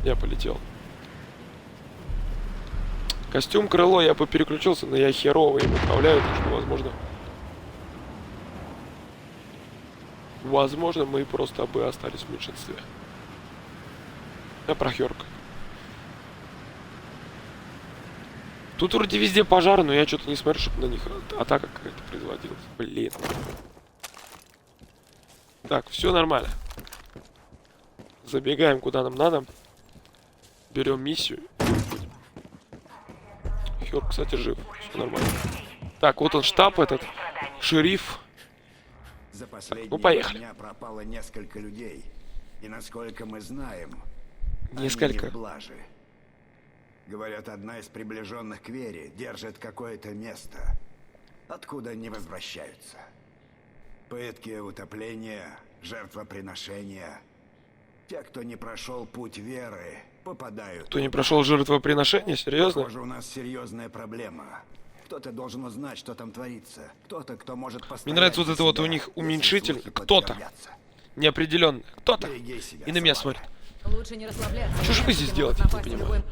Я полетел. Костюм крыло я бы переключился, но я херово им управляю, так что, возможно... Возможно, мы просто бы остались в меньшинстве. Я про Хёрк. Тут вроде везде пожар, но я что-то не смотрю, чтобы на них атака какая-то производилась. Блин. Так, все нормально. Забегаем куда нам надо. Берем миссию. Хёрк, кстати, жив. Все нормально. Так, вот он штаб этот. Шериф. За последние ну, поехали. дня пропало несколько людей. И насколько мы знаем, Несколько. они не в блаже. Говорят, одна из приближенных к Вере держит какое-то место, откуда не возвращаются. Пытки, утопления, жертвоприношения. Те, кто не прошел путь веры, попадают. Кто не прошел жертвоприношение? Серьезно? Похоже, у нас серьезная проблема. Кто-то должен узнать, что там творится. Кто-то, кто может постоять. Мне нравится вот за это вот себя, у них если уменьшитель. слухи Кто-то. подтвердятся. Неопределенно. Кто-то. Береги себя, И на меня собака. смотрит. Лучше не расслабляться. Что ж вы здесь Могут делаете, я не напасть в понимаю.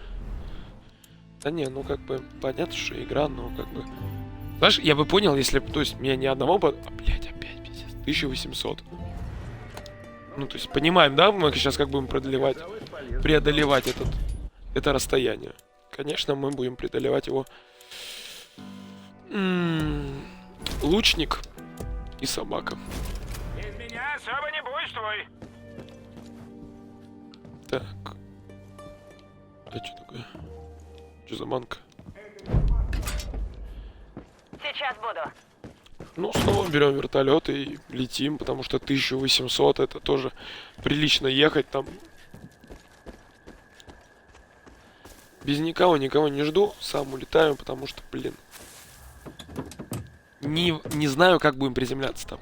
Да не, ну как бы понятно, что игра, но как бы... Знаешь, я бы понял, если бы, то есть, меня ни одного бы... Блять, опять, пиздец. 1800. Ну, то есть, понимаем, да, мы сейчас как будем преодолевать это расстояние. Конечно, мы будем преодолевать его... Лучник и собака. Без меня особо не буйствуй. Так. А что такое? Что за манка? Сейчас буду. Ну, снова берем вертолет и летим, потому что 1800 это тоже прилично ехать там. Без никого не жду, сам улетаю, потому что, блин, не знаю, как будем приземляться там.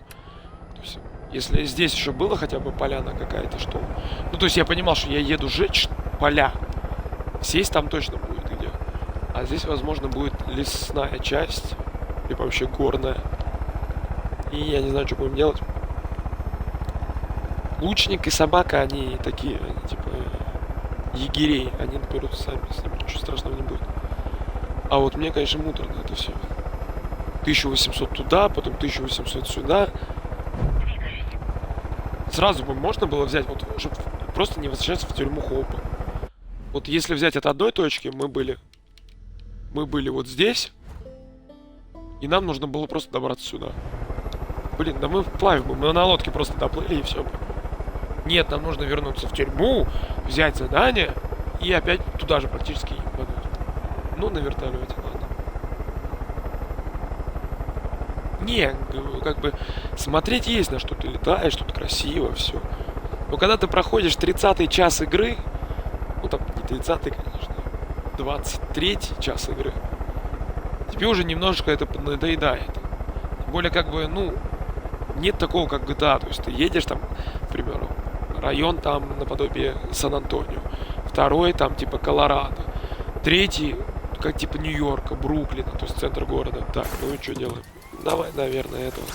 То есть, если здесь еще было хотя бы поляна какая-то, что... Ну, то есть я понимал, что я еду жечь поля. Сесть там точно будет где. А здесь, возможно, будет лесная часть, либо вообще горная. И я не знаю, что будем делать. Лучник и собака, они такие, они, типа, егерей. Они берут сами, с ними ничего страшного не будет. А вот мне, конечно, муторно это все. 1800 туда, потом 1800 сюда. Сразу бы можно было взять, вот, чтобы просто не возвращаться в тюрьму Хоупа. Вот если взять от одной точки, мы были вот здесь, и нам нужно было просто добраться сюда. Блин, да мы вплавь бы, мы на лодке просто доплыли и все. Нет, нам нужно вернуться в тюрьму, взять задание и опять туда же практически ебануть. Ну, на вертолете, ладно. Не, как бы смотреть есть на что ты летаешь, тут красиво, все. Но когда ты проходишь 30-й час игры, ну там не 30-й, конечно, 23-й час игры, тебе уже немножечко это надоедает. Тем более, как бы, ну, нет такого, как GTA. То есть ты едешь там, к примеру, район там наподобие Сан-Антонио, второй там типа Колорадо, третий как типа Нью-Йорка, Бруклина, то есть центр города. Так, ну и что делаем? Давай, наверное, этого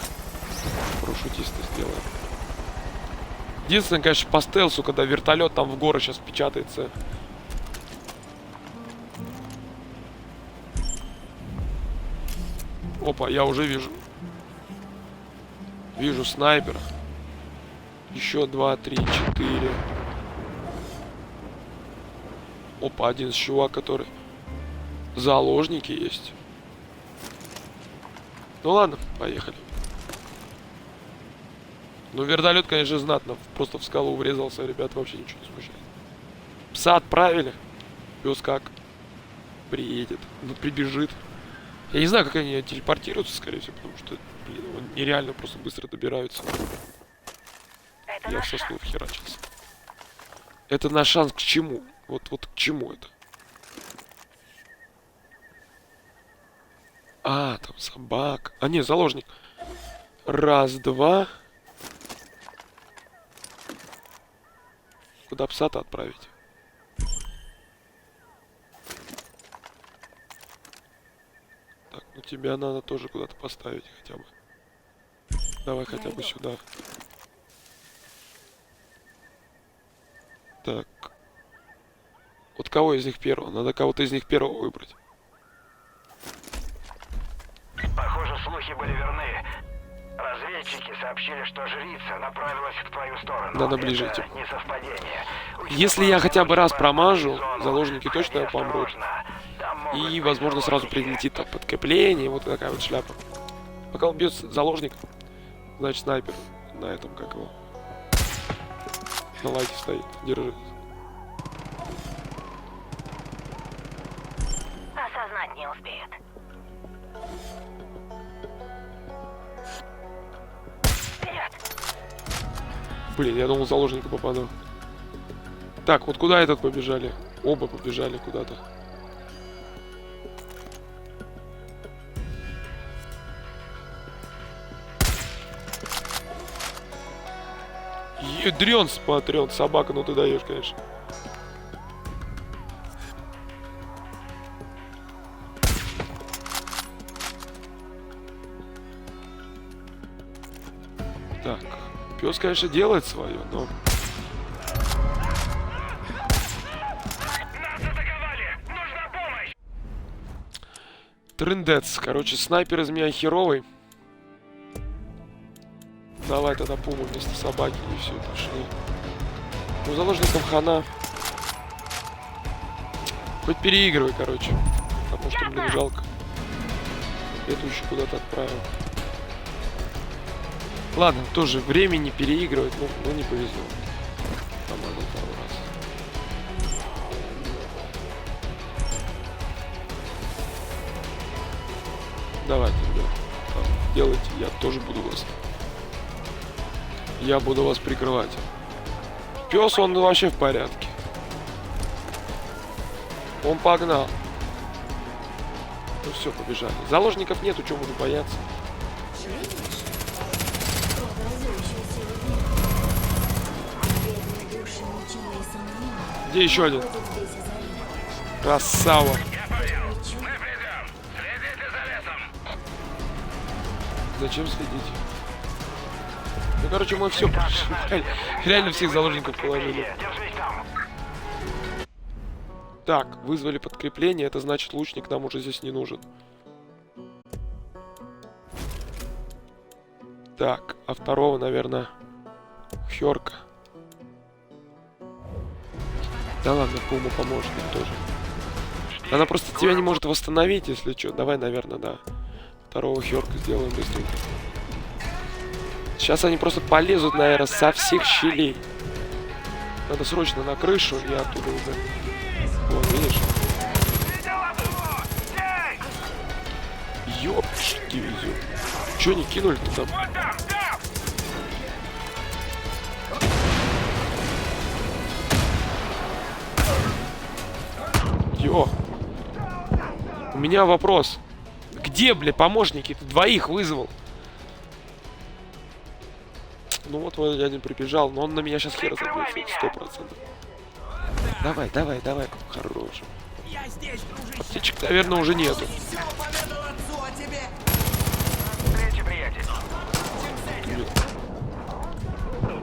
парашютиста сделаем. Единственное, конечно, по стелсу, когда вертолет там в горы сейчас печатается. Опа, я уже вижу. Вижу снайпера. Еще 2, 3, 4. Опа, один чувак, который... Заложники есть. Ну ладно, поехали. Ну, вертолет, конечно, знатно. Просто в скалу врезался, ребят, вообще ничего не смущает. Пса отправили. Пес как? Приедет. Ну, прибежит. Я не знаю, как они телепортируются, скорее всего, потому что, блин, нереально просто быстро добираются. Это Я в сосну вхерачился. Это наш шанс к чему? Вот к чему это? А, там собака. А, не, заложник. Раз, два. Куда пса-то отправить? Так, ну тебя надо тоже куда-то поставить хотя бы. Давай хотя бы сюда. Так. Вот кого из них первого? Надо кого-то из них первого выбрать. Похоже, слухи были верны. Разведчики сообщили, что жрица направилась в твою сторону. Надо ближе Это идти. не совпадение. Если я хотя бы раз промажу, заложники точно помрут. И, возможно, сразу прилетит там подкрепление, вот такая вот шляпа. Пока он бьет заложник, значит снайпер на этом, как его, на лайке стоит, держит. Осознать не успеет. Вперед! Блин, я думал, заложника попаду. Так, вот куда этот побежали? Оба побежали куда-то. Ядрен смотрен, собака, ну ты даешь, конечно. Так, пес, конечно, делает свое, но... Нас атаковали! Нужна помощь! Трындец, короче, снайпер из меня херовый. Давай тогда пуму вместо собаки и все, пошли. Ну, заложникам хана. Хоть переигрывай, короче. Потому что, блин, жалко. Эту еще куда-то отправил. Ладно, тоже времени переигрывать, ну не повезло. Помогал пару раз. Давайте, ребят. Там, делайте, я тоже буду вас. Я буду вас прикрывать. Пес, он вообще в порядке. Он погнал. Ну все, побежали. Заложников нету, чего буду бояться. Видишь? Преобразующую силу веры. Бедные души мучили и сомнения. Где еще один? Будет здесь и заряд. Красава. Я понял. Мы придем. Следите за лесом. Зачем следить? Ну, короче, мы все прошли. Реально всех заложников положили. Держись там. Так, вызвали подкрепление, это значит, лучник нам уже здесь не нужен. Так, а второго, наверное, Хёрка. Да ладно, Пума поможет нам тоже. Она просто тебя не может восстановить, если что. Давай, наверное, да. Второго Хёрка сделаем быстренько. Сейчас они просто полезут, наверное, со всех щелей. Надо срочно на крышу и оттуда уже. Вон, видишь? Ёпшки везет. Чё не кинули-то там? Ё. У меня вопрос. Где, бля, помощники? Ты двоих вызвал. Ну вот один прибежал, но он на меня сейчас хер забьется, 100%. Давай, давай, давай, хорош. Я здесь, дружище. Птичек, наверное, уже нету. Все поведал отцу о тебе. Встречи, приятель.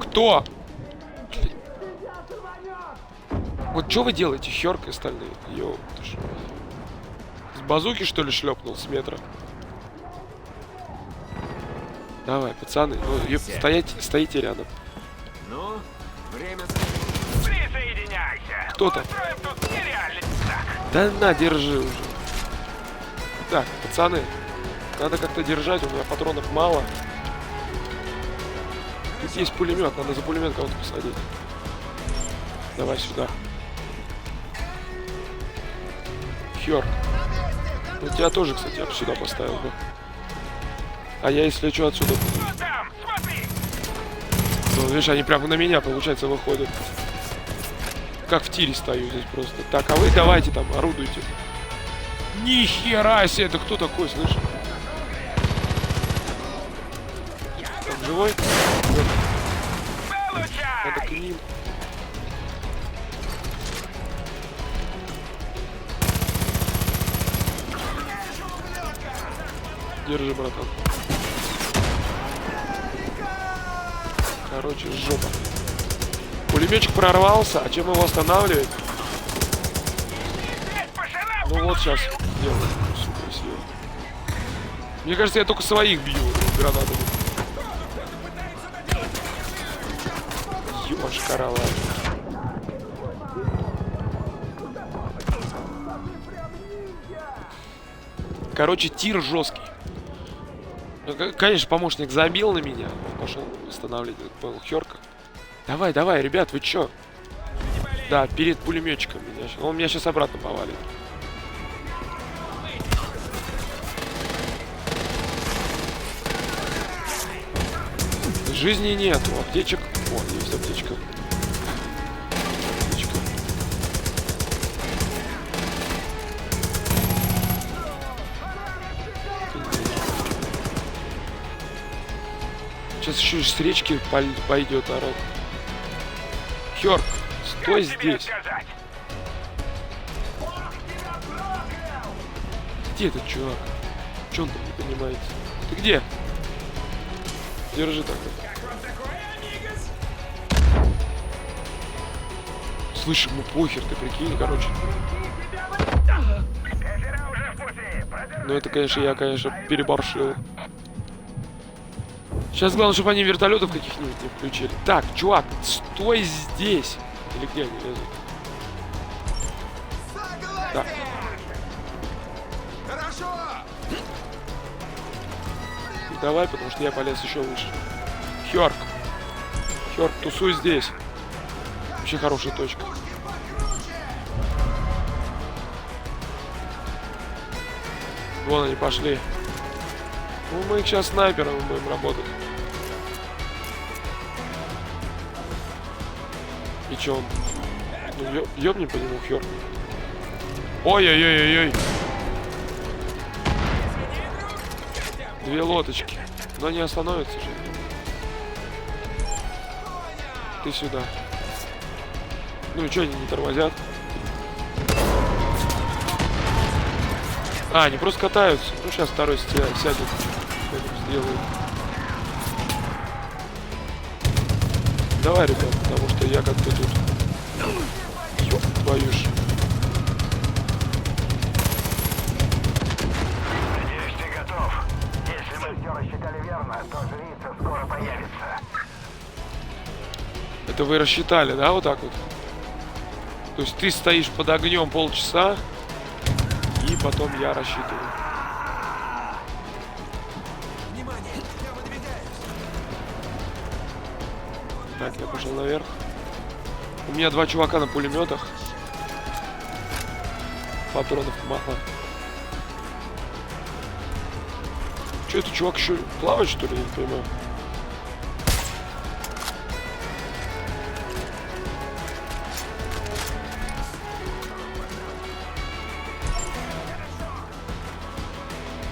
Кто? Вот что вы делаете, Хёрк и остальные? Йоу, ты шо? С базуки, что ли, шлепнул с метра? Давай, пацаны, ну, стоите рядом. Ну, время... Присоединяйся. Кто там? Устроим тут нереальный так. Да на, держи уже. Так, пацаны, надо как-то держать, у меня патронов мало. Тут есть пулемет, надо за пулемет кого-то посадить. Давай сюда. Хёрк. Ну тебя тоже, кстати, я бы сюда поставил бы. А я, если что, отсюда... Там, смотри. Ну, видишь, они прямо на меня, получается, выходят. Как в тире стою здесь просто. Так, а вы давайте там, орудуйте. Нихера себе, это кто такой, слышишь? Так, живой? Вот. Надо к ним. Держи, братан. Короче, жопа. Пулеметчик прорвался, а чем его останавливать? Ну вот сейчас делаю. Сука, сила. Мне кажется, я только своих бью гранатами. Ёж, карала. Короче, тир жесткий. Ну, конечно, помощник забил на меня. Пошел восстанавливать, понял, Хёрка. Давай, давай, ребят, вы чё? Да, перед пулеметчиком меня. Он меня сейчас обратно повалит. Жизни нету, аптечек. О, есть аптечка. Аптечка. Сейчас еще с речки пойдет орать. Хёрк, стой здесь. Где этот чувак? Че он там не понимает? Ты где? Держи так. Слышь, ему похер, ты прикинь, короче. Ну это, конечно, я, переборщил. Сейчас главное, чтобы они вертолетов каких-нибудь не включили. Так, чувак, стой здесь. Или где они лезут? Так. Давай, потому что я полез еще выше. Хёрк. Хёрк, тусуй здесь. Вообще хорошая точка. Вон они пошли. Ну, мы их сейчас снайпером будем работать. И чё он? Ну, ёбни по нему, Хёрк. Ой-ой-ой-ой-ой. Две лодочки. Но не остановятся же. Ты сюда. Ну и чё, они не тормозят? А, они просто катаются. Ну, сейчас второй сядет. Сделаю. Давай, ребят, потому что я как-то тут... Ёп, твою ж. Надеюсь, ты готов. Если мы все рассчитали верно, то жрица скоро появится. Это вы рассчитали, да, вот так вот? То есть ты стоишь под огнем полчаса, и потом я рассчитываю. Так, я пошел наверх. У меня два чувака на пулеметах. Патронов мало. Че, это чувак еще плавает, что ли? Я не понимаю.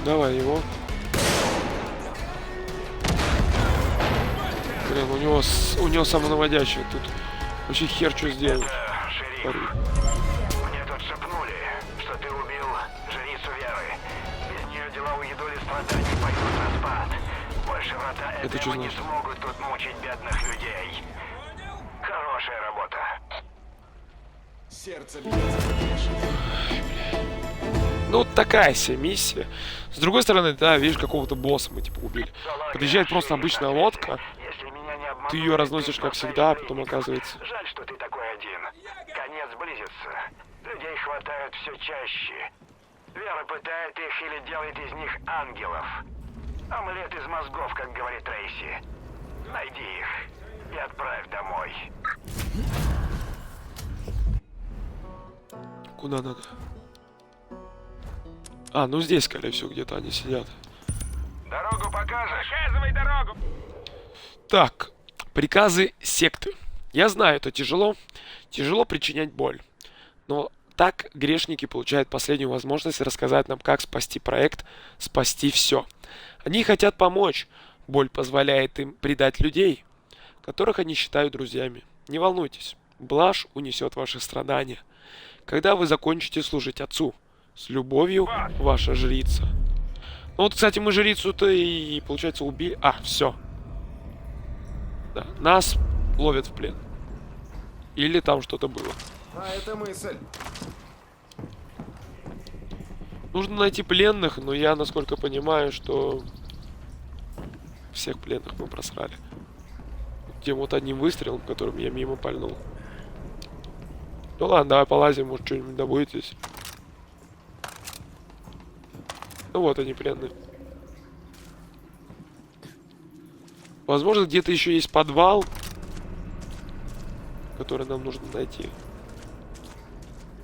Давай его. Блин, у него самонаводящее. Тут вообще хер что сделать. Шериф, мне тут шепнули, что ты убил жрицу Веры. Без нее дела у Едолис врата не пойдут на спад. Больше врата Это что этого не значит? смогут тут мучить бедных людей. Хорошая работа. Сердце бьется бешено. Ну, вот такая себе миссия. С другой стороны, да, видишь, какого-то босса мы, типа, убили. Подъезжает просто обычная лодка. Если меня не обманули, Ты ее разносишь, ты как просто всегда, а избранник. потом оказывается... Жаль, что ты такой один. Конец близится. Людей хватает все чаще. Вера пытает их или делает из них ангелов. Омлет из мозгов, как говорит Трейси. Найди их и отправь домой. Куда надо? А, ну здесь, скорее всего, где-то они сидят. Дорогу покажешь? Показывай дорогу! Так, приказы секты. Я знаю, это тяжело. Тяжело причинять боль. Но так грешники получают последнюю возможность рассказать нам, как спасти проект, спасти все. Они хотят помочь. Боль позволяет им предать людей, которых они считают друзьями. Не волнуйтесь, блажь унесет ваши страдания. Когда вы закончите служить Отцу, с любовью, ваша жрица. Ну вот, кстати, мы жрицу-то и, получается, убили. А, все. Да, нас ловят в плен. Или там что-то было. А это мысль. Нужно найти пленных, но я, насколько понимаю, что всех пленных мы просрали. Тем вот одним выстрелом, которым я мимо пальнул. Ну ладно, давай полазим, может что-нибудь добудет здесь. Ну вот они пленные. Возможно, где-то еще есть подвал, который нам нужно найти.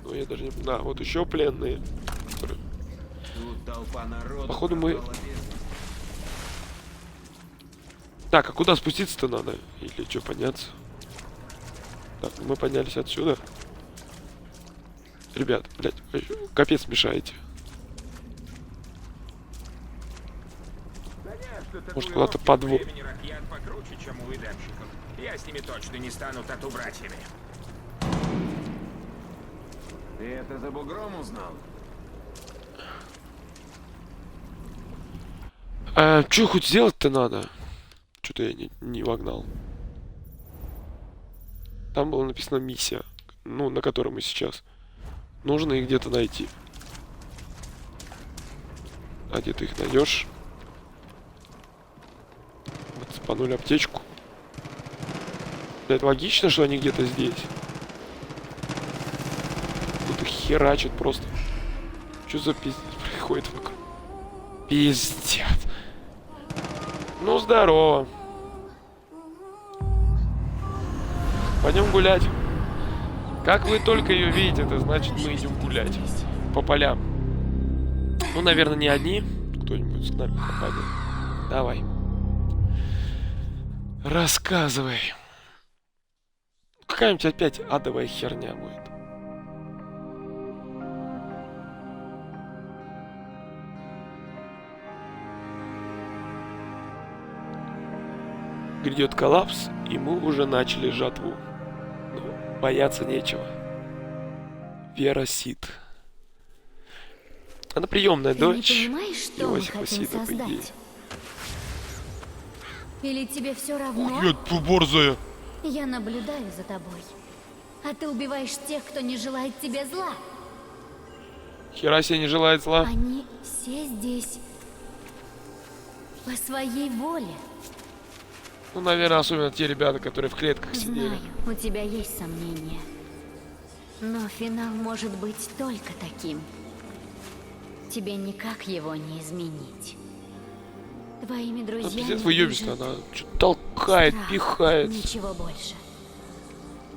Ну я даже не... Да, вот еще пленные. Которые... Тут толпа народу. Походу мы... Так, а куда спуститься-то надо? Или что, подняться? Так, мы поднялись отсюда. Ребят, блядь, вы капец мешаете. Может, куда-то под воду. Ракьян покруче, чем у выдамщиков. Я с ними точно не стану тату-братьями. Ты это за бугром узнал? Что хоть сделать-то надо? Что-то я не вогнал. Там было написано миссия. Ну, на которой мы сейчас. Нужно их где-то найти. А где ты их найдешь? Вот, спанули аптечку. Это логично, что они где-то здесь. Тут их херачат просто. Что за пиздец происходит вокруг? Пиздец. Ну, здорово. Пойдем гулять. Как вы только ее видите, это значит мы идем гулять. По полям. Ну, наверное, не одни. Кто-нибудь с нами попадет. Давай. Рассказывай. Какая-нибудь опять адовая херня будет. Грядет коллапс, и мы уже начали жатву. Но бояться нечего. Вера Сид. Она приемная Ты дочь не понимаешь, что мы Иосифа хотим Сида, по идее. создать? Или тебе все равно? Нет, борзая. Я наблюдаю за тобой. А ты убиваешь тех, кто не желает тебе зла. Хера себе не желает зла. Они все здесь по своей воле. Ну, наверное, особенно те ребята, которые в клетках сидели. Знаю, у тебя есть сомнения. Но финал может быть только таким. Тебе никак его не изменить. Твоими Ну, друзьями пиздец, выебись-то, движет она что-то толкает, страх, пихает. ничего больше.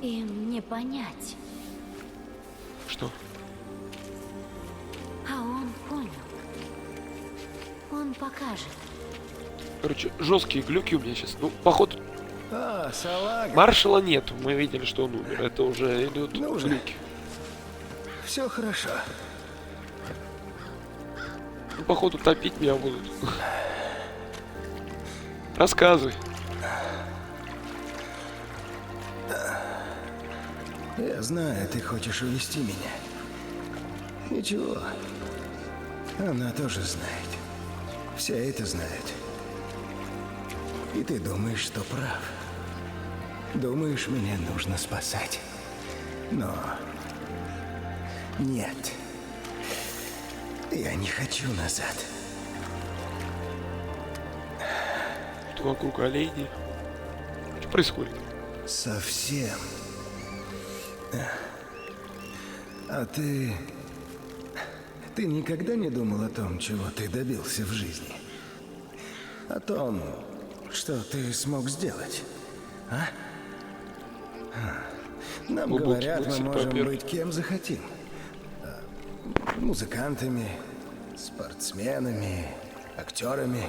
Им не понять. Что? А он понял. Он покажет. Короче, жесткие глюки у меня сейчас. Ну, походу, А, салага. маршала нет. Мы видели, что он умер. Это уже идут Ну уже. глюки. Все хорошо. Ну, походу, топить меня будут. Рассказывай. Я знаю, ты хочешь увести меня. Ничего. Она тоже знает. Все это знают. И ты думаешь, что прав. Думаешь, меня нужно спасать. Но... Нет. Я не хочу назад. Что вокруг оленей? Что происходит? Совсем. А ты... Ты никогда не думал о том, чего ты добился в жизни? О том, что ты смог сделать? А? Нам Глубокий говорят, мы мысль, можем Папер. быть кем захотим. Музыкантами, спортсменами, актерами.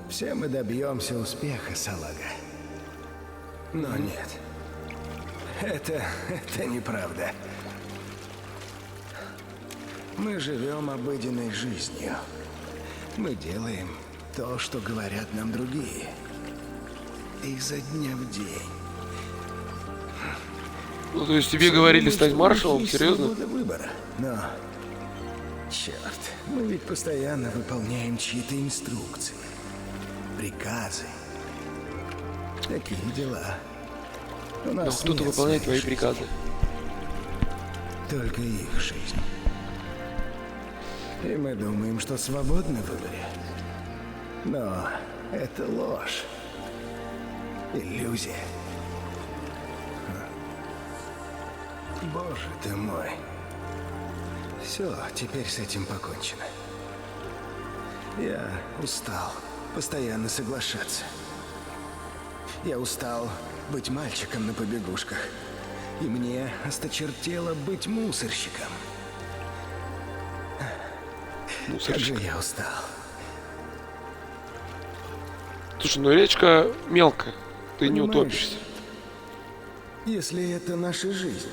Все мы добьемся успеха, салага. Но нет. Это неправда. Мы живем обыденной жизнью. Мы делаем то, что говорят нам другие. Изо дня в день. Ну, то есть тебе говорили стать Что у них маршалом? есть Серьезно? свобода выбора. Но Черт, мы ведь постоянно выполняем чьи-то инструкции, приказы. Такие дела. У Но нас кто-то нет выполняет твои своей приказы. жизни, только их жизнь. И мы думаем, что свободны в выборе. Но это ложь. Иллюзия. Боже ты мой. Все, теперь с этим покончено. Я устал постоянно соглашаться. Я устал быть мальчиком на побегушках. И мне осточертело быть мусорщиком. Как же я устал. Слушай, ну речка мелкая, ты не Понимаешь, утопишься. Если это наша жизнь,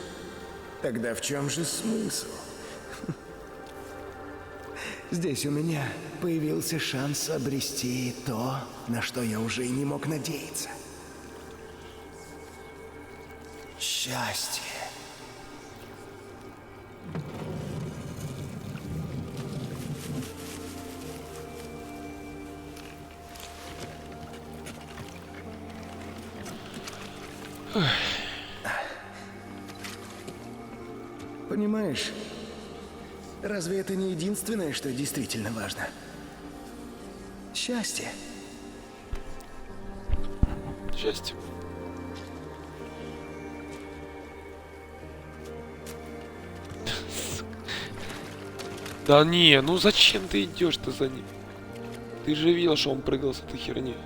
тогда в чем же смысл? Здесь у меня появился шанс обрести то, на что я уже и не мог надеяться. Счастье. Понимаешь, разве это не единственное, что действительно важно? Счастье. Счастье. Да не, ну зачем ты идешь-то за ним? Ты же видел, что он прыгал с этой херни.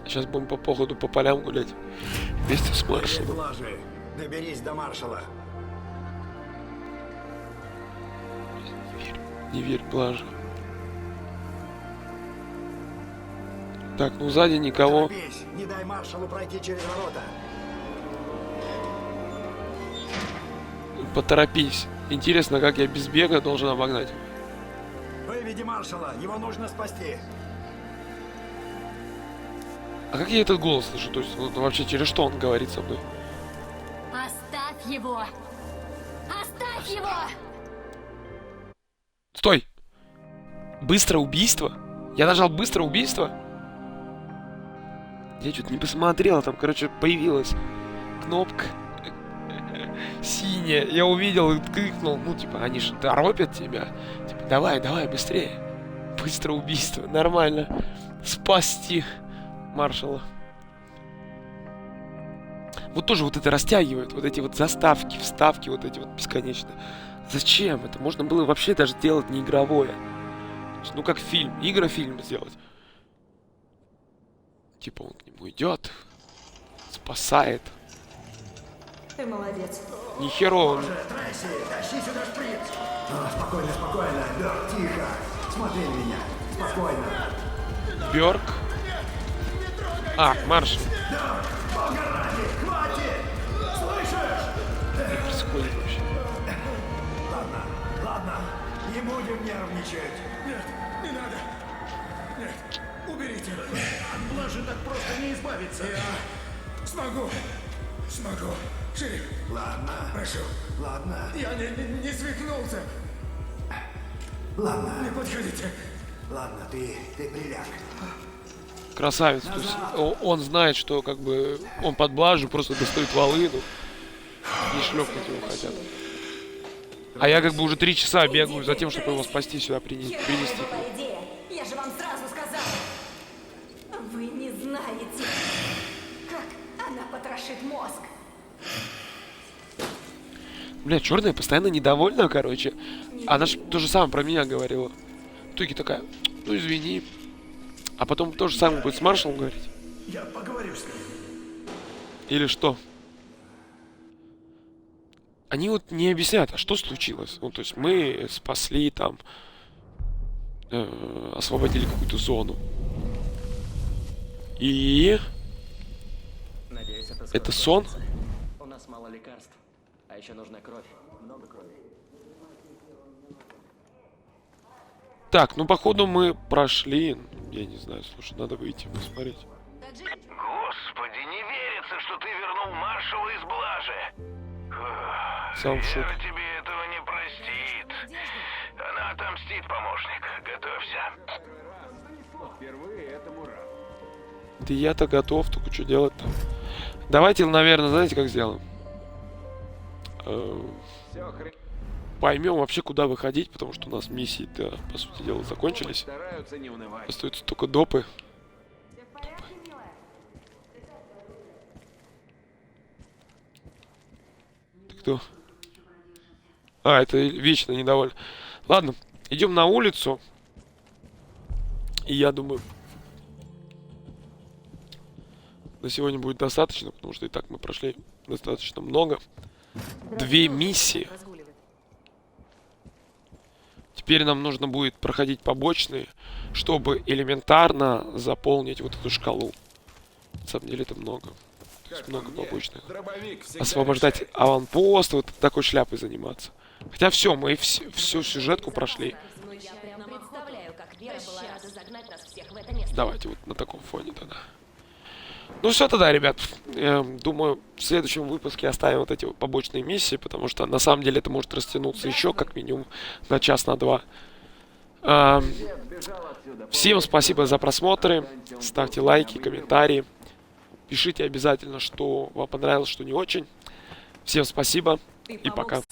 Сейчас будем по походу по полям гулять. Вместе с маршалом. Блажи, доберись до маршала. Не верь, Блаже. Так, ну сзади никого. Торопись, не дай маршалу пройти через ворота. Поторопись. Интересно, как я без бега должен обогнать. Выведи маршала, его нужно спасти. А как я этот голос слышу? То есть, вот, вообще через что он говорит со мной? Оставь его! Оставь его! Стой! Быстрое убийство? Я нажал быстрое убийство? Я что-то не посмотрел, там, короче, появилась кнопка синяя. Я увидел и крикнул, ну, типа, они же торопят тебя. Типа, давай, давай, быстрее. Быстрое убийство, нормально. Спасти маршала. Вот тоже вот это растягивают, вот эти вот заставки, вставки, вот эти вот бесконечные. Зачем это? Можно было вообще даже делать не игровое. То есть, ну как фильм, игрофильм сделать. Типа он к нему идет, спасает. Ты молодец. Ни херово. он. Трейси, тащи сюда шприц. Спокойно, спокойно, Бёрк, тихо. Смотри на меня, спокойно. Бёрк. А, маршал. Бога ради, хватит! Слышишь? Что происходит вообще? Ладно, ладно, не будем нервничать. Нет, не надо. Нет, уберите. От Блажи так просто не избавиться. Я смогу. Смогу. Шериф, Ладно, прошу. ладно, Я не свихнулся. ладно, Не подходите. ладно, ты приляг. Красавец. То есть он знает, что как бы он под Блажу просто достает волыну и шлепнуть его хотят. А я как бы уже 3 часа бегаю за тем, чтобы его спасти сюда принести. Была идея. Я же вам сразу сказала. Вы не знаете, как она потрошит мозг. Бля, черная постоянно недовольна, короче. Она ж то же самое про меня говорила. В итоге такая, ну извини. А потом то же самое будет с маршалом говорить. Я поговорю с ним. Или что? Они вот не объяснят, а что случилось. Ну, то есть мы спасли там, освободили какую-то зону. И... Надеюсь, Это сон? У нас мало лекарств, а еще нужна кровь. Много крови. Так, ну походу мы прошли. Я не знаю, слушай, надо выйти посмотреть. Господи, не верится, что ты вернул маршала из Блажи. Сам в шоке. Я тебе это Сид, помощник, готовься. Впервые этому рад. Да я-то готов, только что делать-то? Давайте, наверное, знаете, как сделаем? Все хрен Поймем вообще, куда выходить, потому что у нас миссии-то, по сути дела, закончились. стараются не унывать. Остаются только допы. Ты кто? А, это вечно недовольно. Ладно, идем на улицу. И я думаю, на сегодня будет достаточно, потому что и так мы прошли достаточно много. 2 миссии. Теперь нам нужно будет проходить побочные, чтобы элементарно заполнить вот эту шкалу. На самом деле это много. То есть много побочных. Дробовик всегда Освобождать аванпост, вот такой шляпой заниматься. Хотя все, мы всю сюжетку прошли. Ну, я прям представляю, как Вера была рада загнать нас всех в это место. Давайте вот на таком фоне тогда. Ну все тогда, ребят. Думаю, в следующем выпуске оставим вот эти вот побочные миссии, потому что на самом деле это может растянуться еще как минимум на час, на 2. Всем спасибо за просмотры. Ставьте лайки, комментарии. Пишите обязательно, что вам понравилось, что не очень. Всем спасибо и пока.